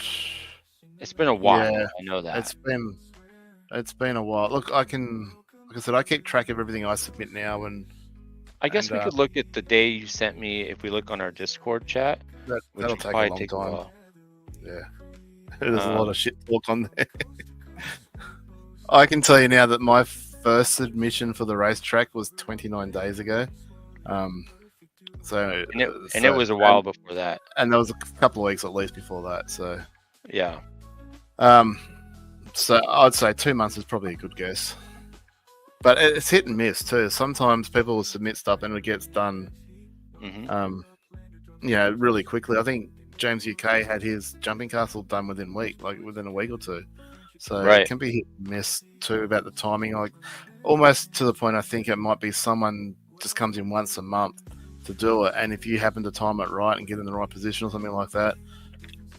It's been a while. Yeah, I know that. It's been a while. Look, like I said, I keep track of everything I submit now, and I guess we could look at the day you sent me. If we look on our Discord chat, that'll take a long time. Yeah, there's a lot of shit talk on there. I can tell you now that my first submission for the racetrack was 29 days ago. It was a while before that, and there was a couple of weeks at least before that. So yeah. So I'd say 2 months is probably a good guess, but it's hit and miss too. Sometimes people will submit stuff and it gets done, really quickly. I think James UK had his jumping castle done within a week or two. So it can be hit and miss too about the timing, like almost to the point I think it might be someone just comes in once a month to do it, and if you happen to time it right and get in the right position or something like that,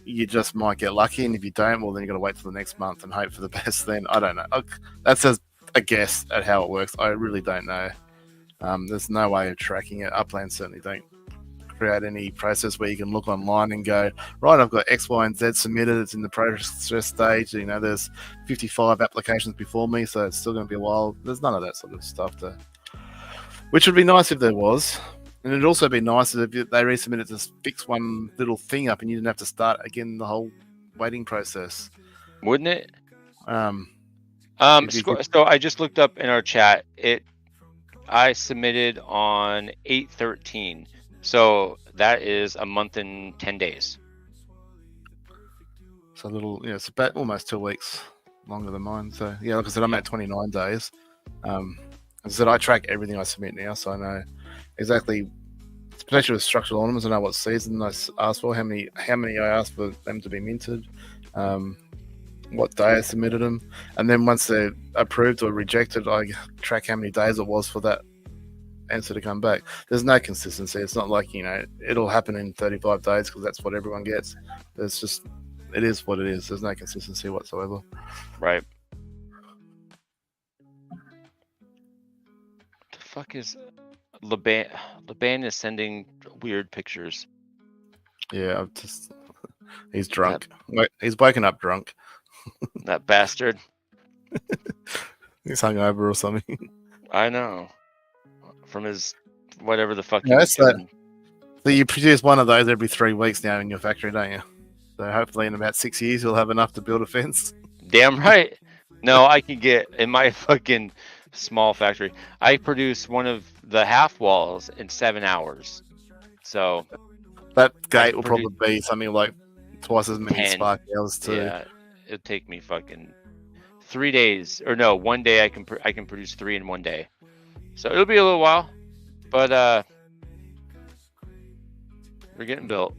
you just might get lucky, and if you don't, well then you got to wait till the next month and hope for the best. Then I don't know. That's a guess at how it works. I really don't know. There's no way of tracking it. Upland certainly don't create any process where you can look online and go, right, I've got X, Y, and Z submitted. It's in the process stage. There's 55 applications before me, so it's still going to be a while. There's none of that sort of stuff, which would be nice if there was. And it'd also be nice if they resubmitted to fix one little thing up and you didn't have to start again the whole waiting process. Wouldn't it? So I just looked up in our chat. I submitted on 8/13. So that is a month and 10 days. So it's about almost 2 weeks longer than mine. So yeah, like I said, I'm at 29 days. As I said, I track everything I submit now, so I know exactly, especially with structural ornaments, I know what season I asked for, how many I asked for them to be minted, what day I submitted them, and then once they're approved or rejected, I track how many days it was for that answer to come back. There's no consistency. It's not like it'll happen in 35 days because that's what everyone gets. It is what it is. There's no consistency whatsoever. Right. The fuck is Laban is sending weird pictures. Yeah, he's drunk. He's woken up drunk. That bastard. He's hungover or something. I know. From his whatever the fuck. So you produce one of those every 3 weeks now in your factory, don't you? So hopefully in about 6 years you'll have enough to build a fence. Damn right. No, I can get in my fucking small factory. I produce one of the half walls in 7 hours. So that gate will probably be something like twice as many spark hours too. Yeah, it'll take me fucking 3 days, or no, 1 day. I can produce 3 in 1 day. So it'll be a little while, but we're getting built.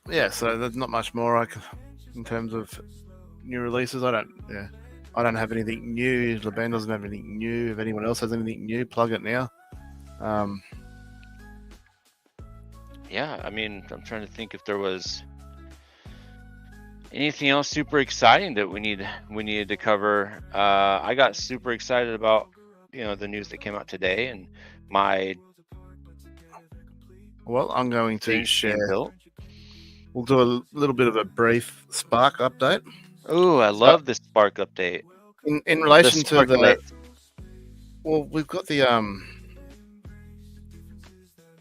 Yeah, so there's not much more in terms of new releases. I don't have anything new. Laban doesn't have anything new. If anyone else has anything new, plug it now. Yeah, I mean, I'm trying to think if there was. Anything else super exciting that we needed to cover? I got super excited about the news that came out today and my Well, I'm going to things being share. built. We'll do a little bit of a brief Spark update. Oh, I So, love the Spark update. in The relation to Sparklet. well, we've got the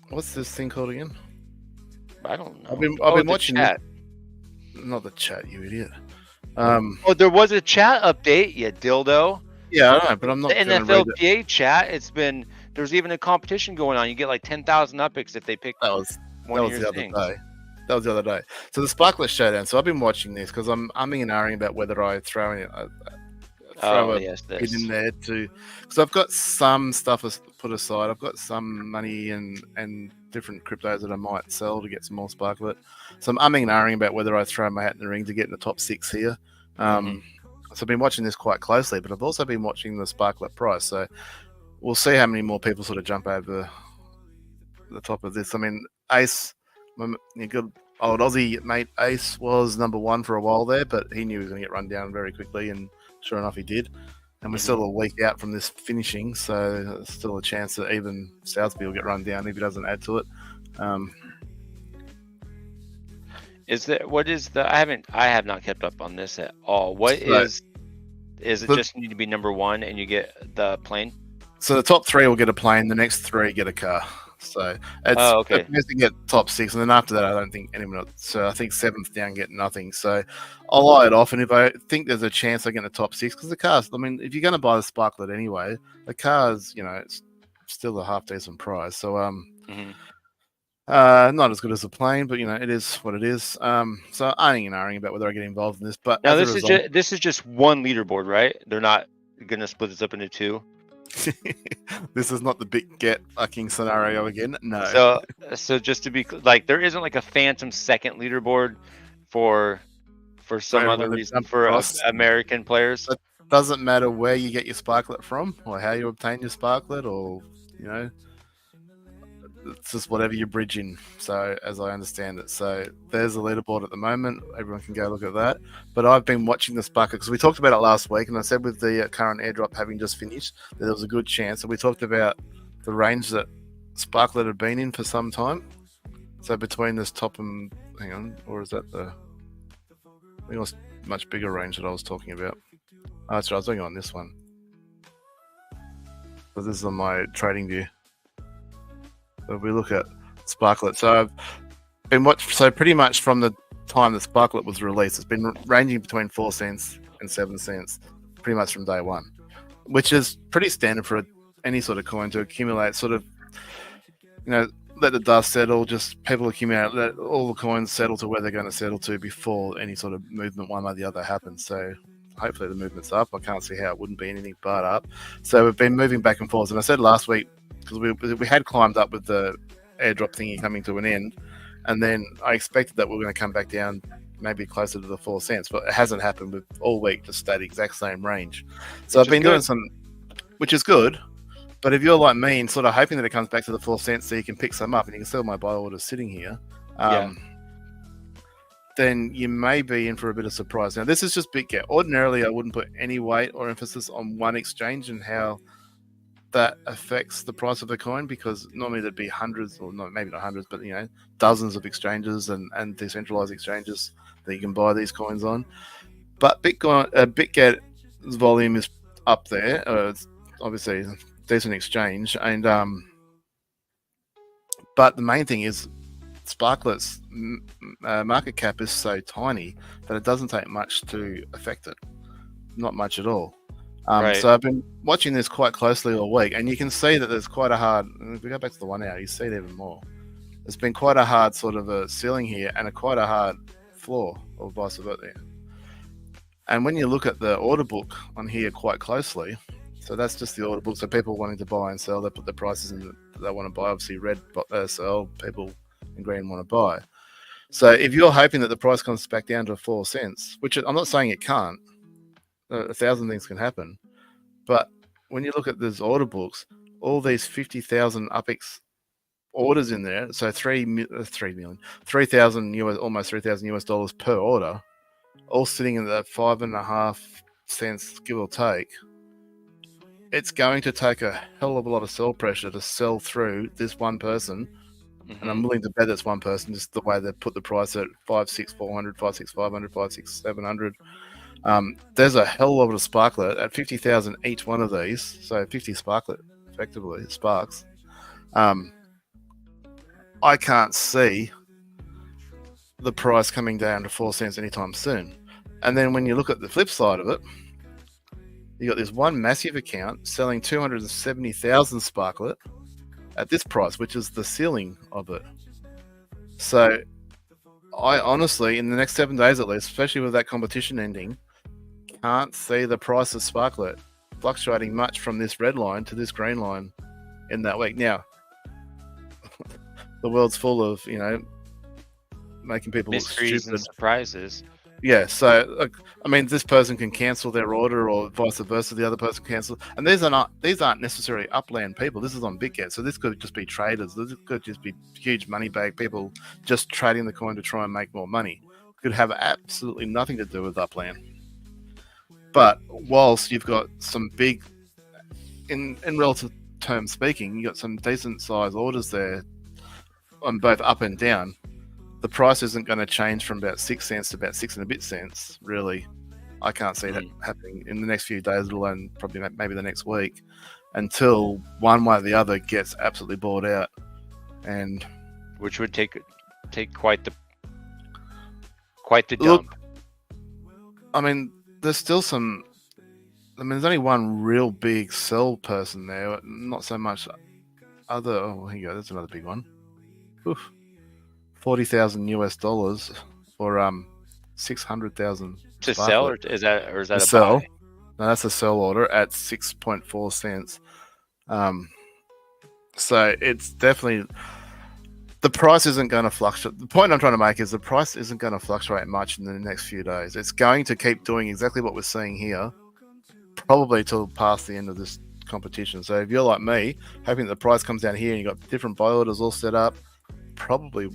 what's this thing called again? I don't know. I've been The watching chat. this. Not the chat, you idiot. Oh, there was a chat update, you dildo. Yeah, I know, but I'm The not going to read it. NFLPA chat. There's even a competition going on. You get like 10,000 upicks if they pick That was one of your the other things. day. That was the other day. So the Sparklet Showdown. So I've been watching this because I'm umming and ahhing about whether I throw a Yes, bid in there to, because I've got some stuff put aside. I've got some money and different cryptos that I might sell to get some more Sparklet. So I'm umming and ahhing about whether I throw my hat in the ring to get in the top 6 here. So I've been watching this quite closely, but I've also been watching the Sparklet price. So we'll see how many more people sort of jump over the top of this. I mean, Ace, your good old Aussie mate Ace was number one for a while there, but he knew he was going to get run down very quickly, and sure enough, he did. And we're still a week out from this finishing, so there's still a chance that even Southby will get run down if he doesn't add to it. I have not kept up on this at all. Is it just need to be number one and you get the plane? So the top 3 will get a plane, the next 3 get a car. So it's meant to get top 6, and then after that, I don't think anyone else. So I think 7th down get nothing. So I'll eye it off, and if I think there's a chance I get in the top 6, because the cars, I mean, if you're going to buy the Sparklet anyway, the car's, it's still a half decent price. So not as good as a plane, but it is what it is. So ahhing and ahhing about whether I get involved in this. But now as this is just one leaderboard, right? They're not gonna split this up into 2. This is not the big get fucking scenario again. No. So just to be like, there isn't like a phantom second leaderboard for some other reason for American players. It doesn't matter where you get your Sparklet from or how you obtain your Sparklet, or it's just whatever you're bridging. So as I understand it, so there's a leaderboard at the moment. Everyone can go look at that. But I've been watching the Sparklet because we talked about it last week, and I said with the current airdrop having just finished, that there was a good chance. And we talked about the range that Sparklet had been in for some time. So between this top and hang on, or is that the? I think it was much bigger range that I was talking about. Oh, that's right, I was doing it on this one. So this is on my trading view. So if we look at Sparklet, so I've been so pretty much from the time that Sparklet was released, it's been ranging between 4 cents and 7 cents, pretty much from day one, which is pretty standard for any sort of coin to accumulate. Sort of, let the dust settle, just people accumulate, let all the coins settle to where they're going to settle to before any sort of movement one way or the other happens. So hopefully the movement's up. I can't see how it wouldn't be anything but up. So we've been moving back and forth. And I said last week, because we had climbed up with the airdrop thingy coming to an end, and then I expected that we were going to come back down maybe closer to the 4 cents, but it hasn't happened. With all week just stayed the exact same range. So I've been doing some, which is good. But if you're like me and sort of hoping that it comes back to the 4 cents so you can pick some up and you can sell my buy orders sitting here, then you may be in for a bit of surprise. Now, this is just big get. Ordinarily, I wouldn't put any weight or emphasis on one exchange and how that affects the price of the coin, because normally there'd be hundreds, or not, maybe not hundreds, but dozens of exchanges and decentralized exchanges that you can buy these coins on. But BitGet's volume is up there. It's obviously a decent exchange, and but the main thing is Sparklet's market cap is so tiny that it doesn't take much to affect it. Not much at all. Right. So I've been watching this quite closely all week, and you can see that there's quite a hard. If we go back to the 1 hour, you see it even more. There's been quite a hard sort of a ceiling here, and quite a hard floor, or vice versa. And when you look at the order book on here quite closely, so that's just the order book. So people wanting to buy and sell, they put the prices in that they want to buy. Obviously, red sell, people in green want to buy. So if you're hoping that the price comes back down to 4 cents, which I'm not saying it can't, 1,000 things can happen. But when you look at these order books, all these 50,000 UPX orders in there, so 3,000 US, almost $3,000 per order, all sitting in that 5.5 cents, give or take, it's going to take a hell of a lot of sell pressure to sell through this one person. And I'm willing to bet it's one person, just the way they put the price at 5,6,400, 5,6,500, 5,6,700. There's a hell of a sparklet at 50,000 each one of these, so 50 sparklet effectively sparks. I can't see the price coming down to 4 cents anytime soon. And then when you look at the flip side of it, you got this one massive account selling 270,000 sparklet at this price, which is the ceiling of it. So I honestly, in the next 7 days at least, especially with that competition ending, can't see the price of sparklet fluctuating much from this red line to this green line in that week. Now, the world's full of, making people mysteries look stupid and surprises. Yeah, so I mean, this person can cancel their order, or vice versa. The other person cancel, and these aren't necessarily upland people. This is on BitGet, so this could just be traders. This could just be huge money bag people just trading the coin to try and make more money. Could have absolutely nothing to do with upland. But whilst you've got some big, in relative terms speaking, you got some decent size orders there on both up and down. The price isn't going to change from about 6 cents to about 6 and a bit cents, really. I can't see that happening in the next few days, let alone probably maybe the next week, until one way or the other gets absolutely bought out. And which would take quite the jump. Look, I mean, there's still some. I mean, there's only one real big sell person there, not so much other. Oh, here you go. That's another big one. Oof. $40,000 for 600,000 to sell, or is that a sell? buy? No, that's a sell order at 6.4 cents. So it's definitely, the price isn't going to fluctuate. The point I'm trying to make is the price isn't going to fluctuate much in the next few days. It's going to keep doing exactly what we're seeing here, probably till past the end of this competition. So if you're like me, hoping the price comes down here and you've got different buy orders all set up, probably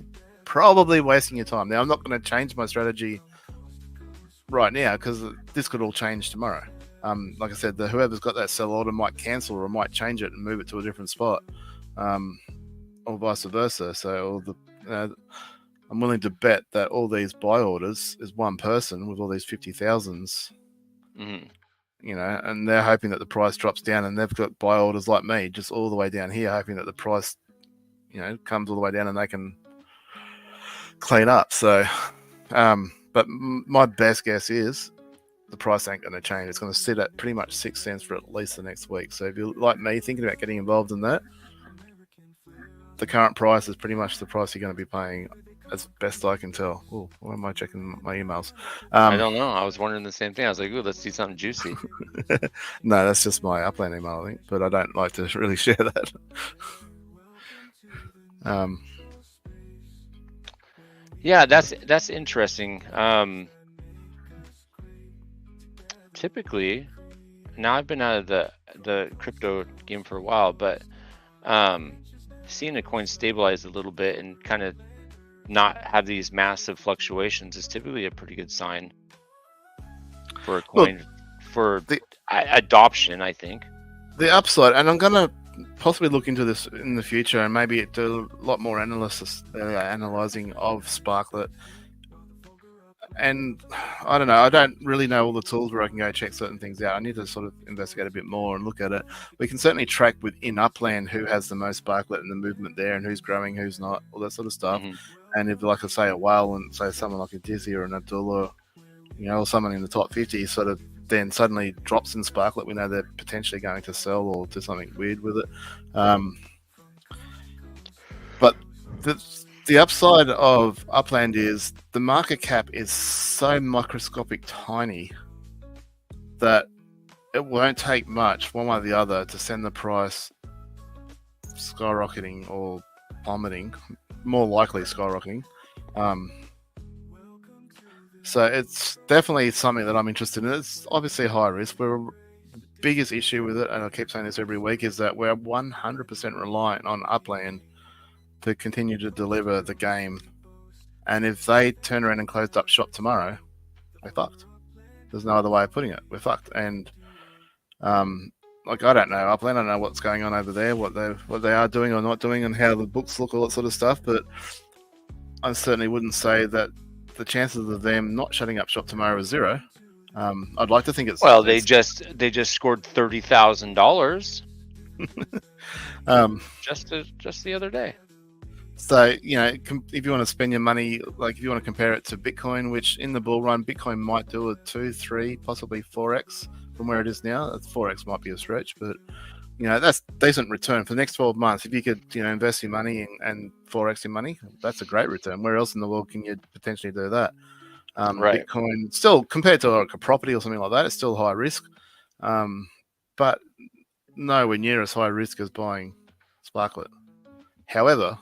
wasting your time. Now, I'm not going to change my strategy right now because this could all change tomorrow. Like I said, whoever's got that sell order might cancel or might change it and move it to a different spot, or vice versa. So I'm willing to bet that all these buy orders is one person with all these 50,000s, and they're hoping that the price drops down, and they've got buy orders like me just all the way down here, hoping that the price comes all the way down and they can clean up. So, but my best guess is the price ain't going to change. It's going to sit at pretty much 6 cents for at least the next week. So if you're like me thinking about getting involved in that, the current price is pretty much the price you're going to be paying, as best I can tell. Oh, why am I checking my emails? I don't know. I was wondering the same thing. I was like, ooh, let's see something juicy. No, that's just my upland email, I think, but I don't like to really share that. Yeah, that's interesting. Typically, now I've been out of the crypto game for a while, but seeing a coin stabilize a little bit and kind of not have these massive fluctuations is typically a pretty good sign for a coin for adoption, I think. The upside, and I'm going to possibly look into this in the future and maybe do a lot more analyzing of Sparklet. And I don't know, I don't really know all the tools where I can go check certain things out. I need to sort of investigate a bit more and look at it. We can certainly track within Upland who has the most Sparklet and the movement there and who's growing, who's not, all that sort of stuff. And if, like I say, a whale and say someone like a Dizzy or an Abdullah, or someone in the top 50 sort of then suddenly drops in Sparklet, we know they're potentially going to sell or do something weird with it. But the upside of Upland is the market cap is so microscopic tiny that it won't take much one way or the other to send the price skyrocketing or plummeting, more likely skyrocketing. So it's definitely something that I'm interested in. It's obviously high risk. The biggest issue with it, and I keep saying this every week, is that we're 100% reliant on Upland to continue to deliver the game. And if they turn around and closed up shop tomorrow, we're fucked. There's no other way of putting it. We're fucked. And like, I don't know Upland. I don't know what's going on over there, what they are doing or not doing, and how the books look, all that sort of stuff. But I certainly wouldn't say that the chances of them not shutting up shop tomorrow is zero. I'd like to think it's Well, they just scored $30,000 just the other day. So, you know, if you want to spend your money, like if you want to compare it to Bitcoin, which in the bull run, Bitcoin might do a 2, 3, possibly 4x from where it is now. 4x might be a stretch, but you know, that's decent return for the next 12 months. If you could, you know, invest your money and 4x your money, that's a great return. Where else in the world can you potentially do that? Right. Bitcoin still, compared to like a property or something like that, it's still high risk, but nowhere near as high risk as buying Sparklet. However,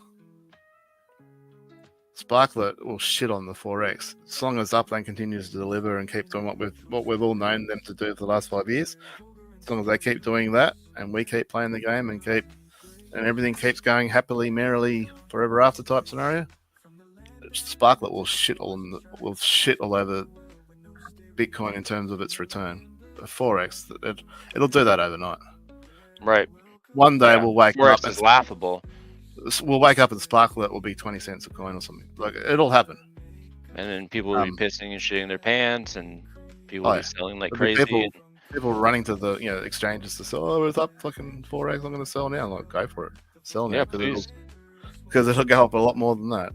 Sparklet will shit on the 4x as long as Upland continues to deliver and keep doing what we've all known them to do for the last 5 years. As long as they keep doing that and we keep playing the game and everything keeps going happily, merrily, forever after type scenario, Sparklet will shit all over Bitcoin in terms of its return. 4x, it'll do that overnight. Right. One day we'll wake 4x up. is laughable. We'll wake up and Sparklet will be 20 cents a coin or something. Like, it'll happen. And then people will be pissing and shitting their pants, and people will be selling like crazy. People running to the exchanges to sell. Oh, it's up fucking 4x. I'm going to sell now. I'm like, go for it. Sell now. Yeah, because it'll go up a lot more than that.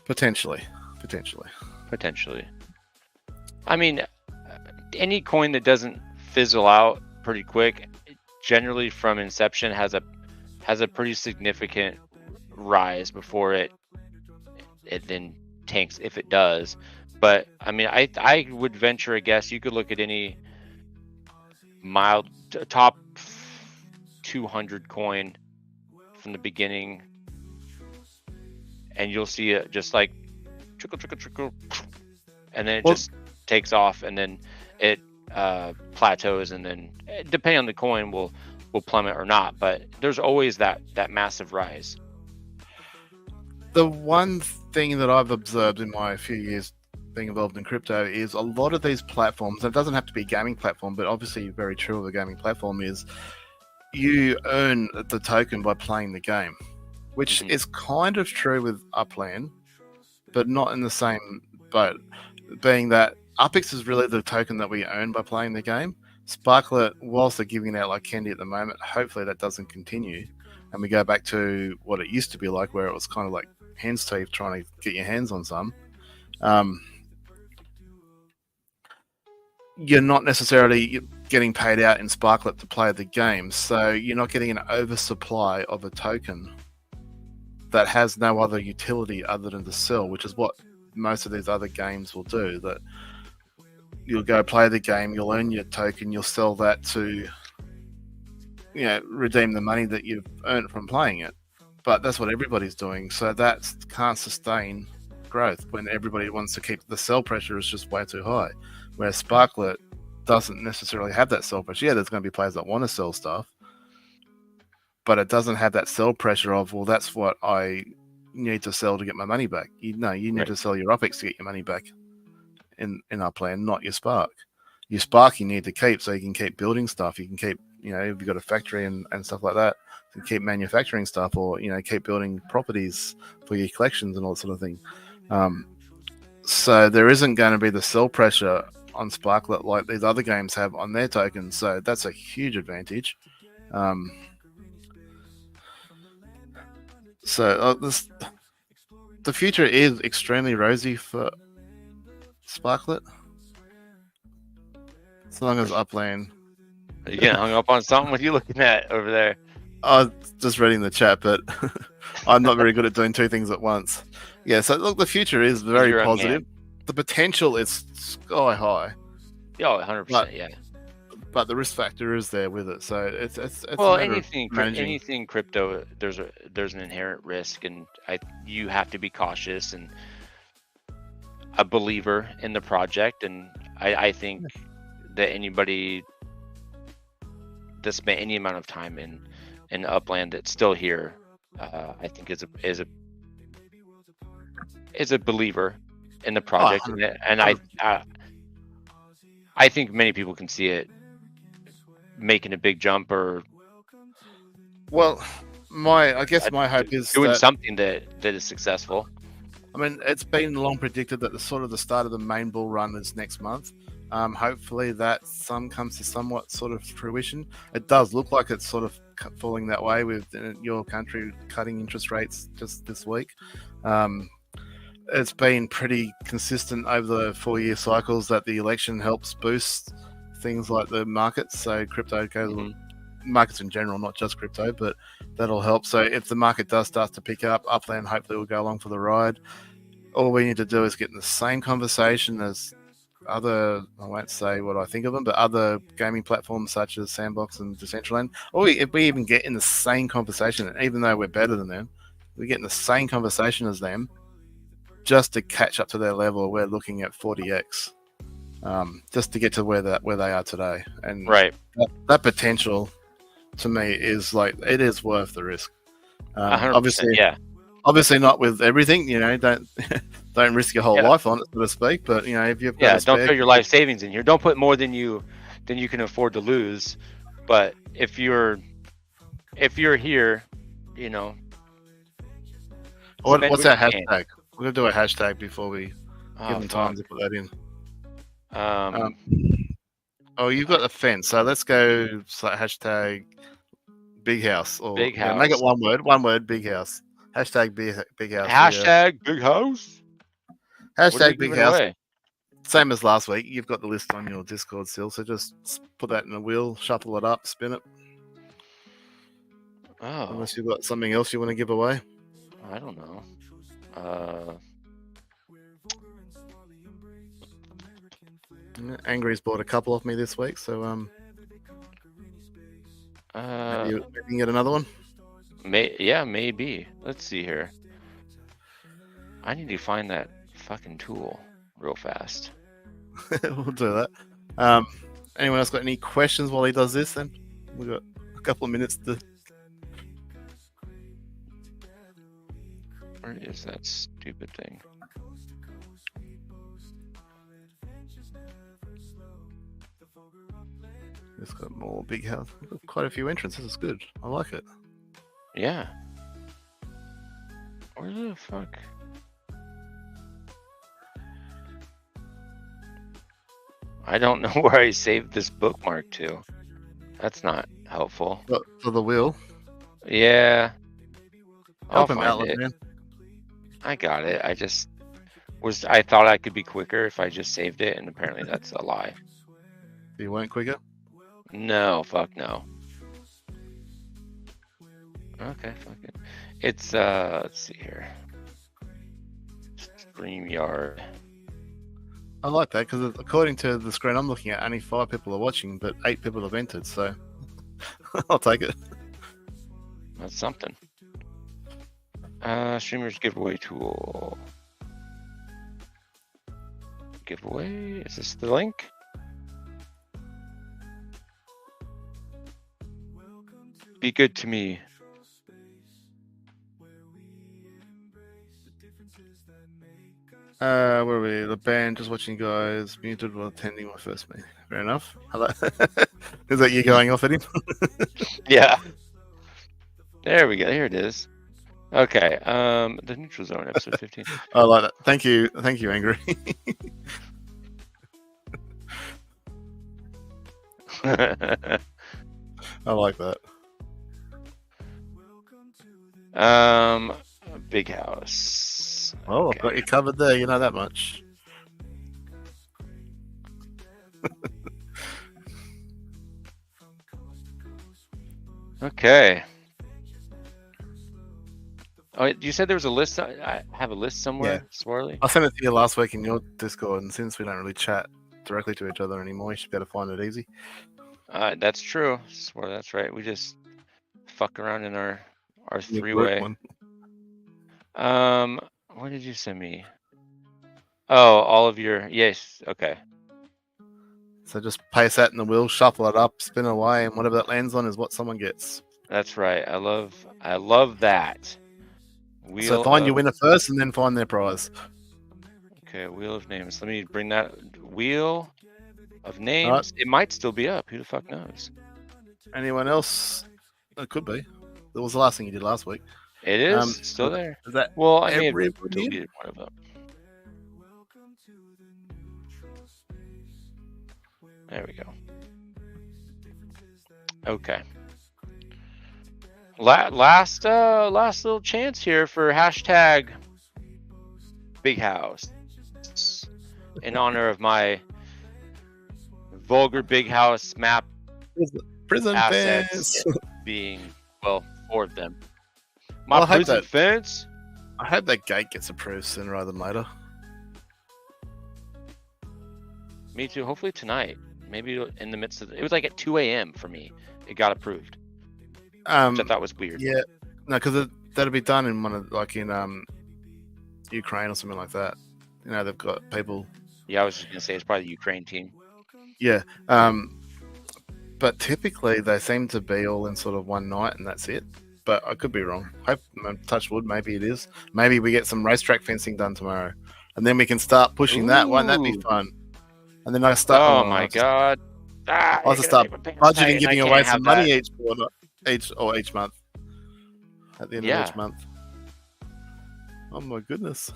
Potentially. I mean, any coin that doesn't fizzle out pretty quick, generally from inception has a pretty significant rise before it then tanks, if it does. But I mean, I would venture a guess you could look at any mild top 200 coin from the beginning, and you'll see it just like trickle, and then it just takes off, and then it plateaus, and then depending on the coin will plummet or not. But there's always that massive rise. The one thing that I've observed in my few years being involved in crypto is a lot of these platforms, and it doesn't have to be a gaming platform, but obviously very true of a gaming platform, is you earn the token by playing the game, which is kind of true with Upland, but not in the same boat, being that UpX is really the token that we earn by playing the game. Sparklet, whilst they're giving it out like candy at the moment, hopefully that doesn't continue, and we go back to what it used to be like, where it was kind of like hen's teeth trying to get your hands on some. You're not necessarily getting paid out in Sparklet to play the game, so you're not getting an oversupply of a token that has no other utility other than to sell, which is what most of these other games will do. That you'll go play the game, you'll earn your token, you'll sell that to, redeem the money that you've earned from playing it. But that's what everybody's doing, so that can't sustain growth when everybody wants to keep the sell pressure is just way too high. Whereas Sparklet doesn't necessarily have that sell pressure. Yeah, there's going to be players that want to sell stuff, but it doesn't have that sell pressure of, well, that's what I need to sell to get my money back. You need to sell your OPEX to get your money back in our plan, not your Spark. Your Spark you need to keep so you can keep building stuff. You can keep, if you've got a factory and stuff like that, you can keep manufacturing stuff, or, keep building properties for your collections and all that sort of thing. So there isn't going to be the sell pressure on Sparklet like these other games have on their tokens. So that's a huge advantage. The future is extremely rosy for Sparklet, as long as Upland. Are you getting hung up on something? What are you looking at over there? I was just reading the chat, but I'm not very good at doing two things at once. Yeah, so look, the future is very positive. The potential is sky high. Oh, 100%, yeah. But the risk factor is there with it, so it's well, anything crypto, there's an inherent risk, and you have to be cautious and a believer in the project. And I think that anybody that spent any amount of time in Upland that's still here, I think is a believer in the project, and I think many people can see it making a big jump, or Well, I guess my hope is doing that, something that is successful. I mean, it's been long predicted that the sort of the start of the main bull run is next month. Hopefully that comes to somewhat sort of fruition. It does look like it's sort of falling that way with your country cutting interest rates just this week. It's been pretty consistent over the 4-year cycles that the election helps boost things like the markets. So crypto goes, markets in general, not just crypto, but that'll help. So if the market does start to pick up, Upland hopefully will go along for the ride. All we need to do is get in the same conversation as other, I won't say what I think of them, but other gaming platforms such as Sandbox and Decentraland. Or if we even get in the same conversation, even though we're better than them, we get in the same conversation as them, just to catch up to their level. We're looking at 40x, just to get to where they are today. And Right. that potential to me is like, it is worth the risk. 100%, yeah. Obviously not with everything, don't risk your whole life on it, so to speak. But if you've got don't put your life savings in here. Don't put more than you can afford to lose. But if you're here, what's our hashtag? We're gonna do a hashtag before we give them time to put that in. You've got the fence, so let's go hashtag big house, or big house. Make it one word, big house. Hashtag big house. Hashtag big house. Hashtag big house. Away? Same as last week. You've got the list on your Discord still, so just put that in a wheel, shuffle it up, spin it. Oh. Unless you've got something else you want to give away. I don't know. Angry's bought a couple off me this week, so maybe you can get another one. Maybe. Let's see here. I need to find that fucking tool real fast. We'll do that. Anyone else got any questions while he does this? Then we've got a couple of minutes to. Where is that stupid thing? It's got more big house. Quite a few entrants. This is good. I like it. Yeah. Where the fuck? I don't know where I saved this bookmark to. That's not helpful. For the wheel? Yeah. Help him out, man. I got it. I thought I could be quicker if I just saved it, and apparently that's a lie. You weren't quicker? No, fuck no. Okay, fuck it. It's let's see here. StreamYard. I like that because according to the screen I'm looking at, only 5 people are watching, but 8 people have entered. So I'll take it. That's something. Streamers giveaway tool. Giveaway. Is this the link? Be good to me. Where are we? The band, just watching you guys, muted while attending my first meeting. Fair enough. Hello. Is that you going off at him? Yeah. There we go. Here it is. Okay. The Neutral Zone, episode 15. I like that. Thank you, Angry. I like that. Big house. Oh, okay. I've got you covered there. You know that much. Okay. Oh, you said there was a list. I have a list somewhere, Swirly. I sent it to you last week in your Discord, and since we don't really chat directly to each other anymore, you should be able to find it easy. That's true. Swirly, that's right. We just fuck around in our three-way. What did you send me? Oh, all of your okay. So just paste that in the wheel, shuffle it up, spin it away, and whatever that lands on is what someone gets. That's right. I love that. So find your winner first, and then find their prize. Okay, wheel of names. Let me bring that wheel of names. Alright. It might still be up. Who the fuck knows? Anyone else? It could be. That was the last thing you did last week. It is still there. Is that Well, I may have everybody? deleted one of them. There we go. Okay. Last little chance here for hashtag Big House in honor of my vulgar Big House map Prison assets fence. being, well, 4 of them. My Well, I hope prison that- fence. I hope that gate gets approved sooner rather than later. Me too. Hopefully tonight. Maybe in the midst of it was like at 2 a.m. for me. It got approved, which I thought was weird. Yeah, no, because that'll be done in one of like in Ukraine or something like that. You know, they've got people. Yeah, I was just gonna say it's probably the Ukraine team. Yeah, but typically they seem to be all in sort of one night and that's it. But I could be wrong. Hope, touch wood, maybe it is. Maybe we get some racetrack fencing done tomorrow, and then we can start pushing that. Won't that be Ooh. fun? And then I start. Oh my god! I'll just start budgeting, giving away some money each quarter, each month. At the end of each month. Oh my goodness!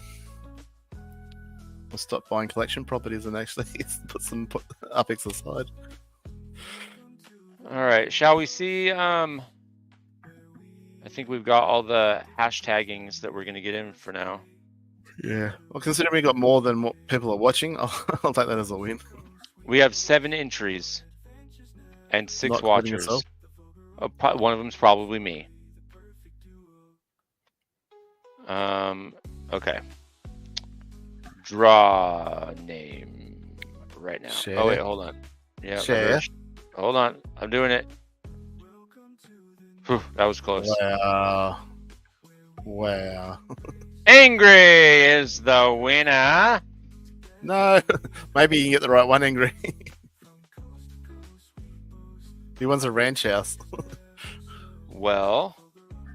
I'll stop buying collection properties and actually put some UPX aside. All right, shall we see? I think we've got all the hashtaggings that we're gonna get in for now. Yeah. Well, considering we got more than what people are watching, I'll take that as a win. We have 7 entries and 6 Not including watchers. yourself? One of them's probably me. Okay. Draw name right now. Share. Oh wait, hold on. Yeah. Share. Hold on, I'm doing it. Whew, that was close. Wow. Wow. Angry is the winner. No, maybe you can get the right one, Angry. He wants a ranch house. Well,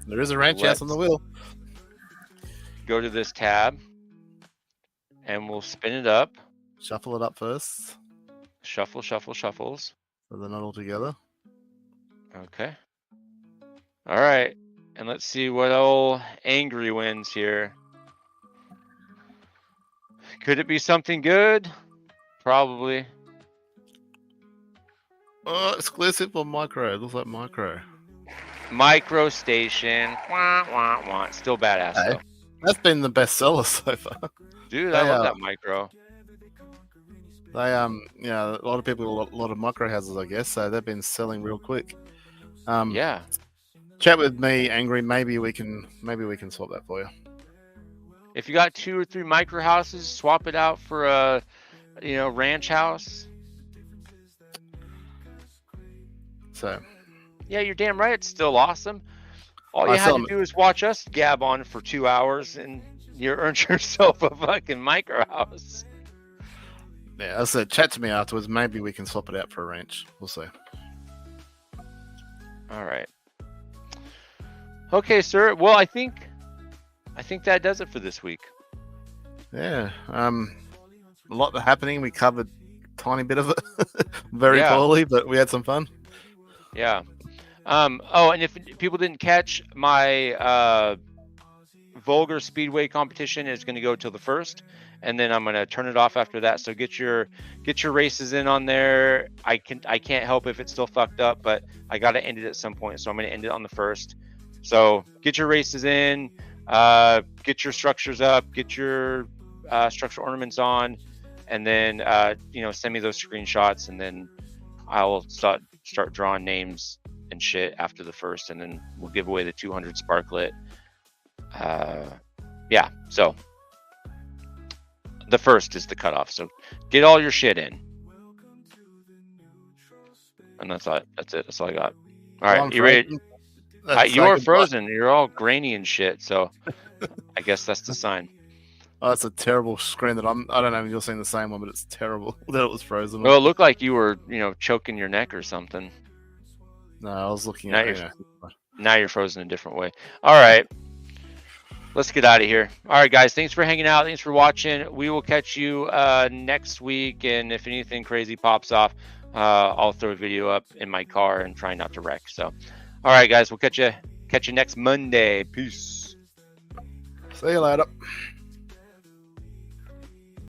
There is a ranch house on the wheel. go to this tab and we'll spin it up. Shuffle it up first, Shuffle, shuffle, shuffles. so they're not all together. Okay. All right. And let's see what old Angry wins here. Could it be something good? Probably. Oh, exclusive or micro? It looks like micro. Micro station. Wah, wah, wah. Still badass Hey. though. That's been the best seller so far. Dude, They I love are- that micro. They yeah, a lot of people, a lot of micro houses, I guess. So they've been selling real quick. Yeah. Chat with me, Angry. Maybe we can swap that for you. If you got 2 or 3 micro houses, swap it out for a, ranch house. So Yeah, you're damn right. It's still awesome. All you I had saw to them- do is watch us gab on for 2 hours, and you earned yourself a fucking micro house. yeah, I said, chat to me afterwards. Maybe we can swap it out for a ranch. We'll see. All right. Okay, sir. Well, I think that does it for this week. Yeah. A lot happening. We covered a tiny bit of it very Yeah. poorly, but we had some fun. Yeah. Oh, and if people didn't catch, my vulgar speedway competition is going to go till the 1st, and then I'm going to turn it off after that. So get your races in on there. I can't help if it's still fucked up, but I got to end it at some point. So I'm going to end it on the 1st. So get your races in, get your structures up, get your structural ornaments on, and then send me those screenshots, and then I'll start drawing names and shit after the 1st, and then we'll give away the 200 sparklet. Yeah, so the 1st is the cutoff. So get all your shit in, and that's it. That's all I got. All right, you ready? You are frozen. You're all grainy and shit. So I guess that's the sign. Oh, it's a terrible screen that I don't know if you're seeing the same one, but it's terrible that it was frozen. Well, it looked like you were, choking your neck or something. No, I was looking Now at Now you're frozen a different way. All right. let's get out of here. All right, guys. Thanks for hanging out. Thanks for watching. We will catch you next week. And if anything crazy pops off, I'll throw a video up in my car and try not to wreck. So, all right, guys. We'll catch you next Monday. Peace. See you later.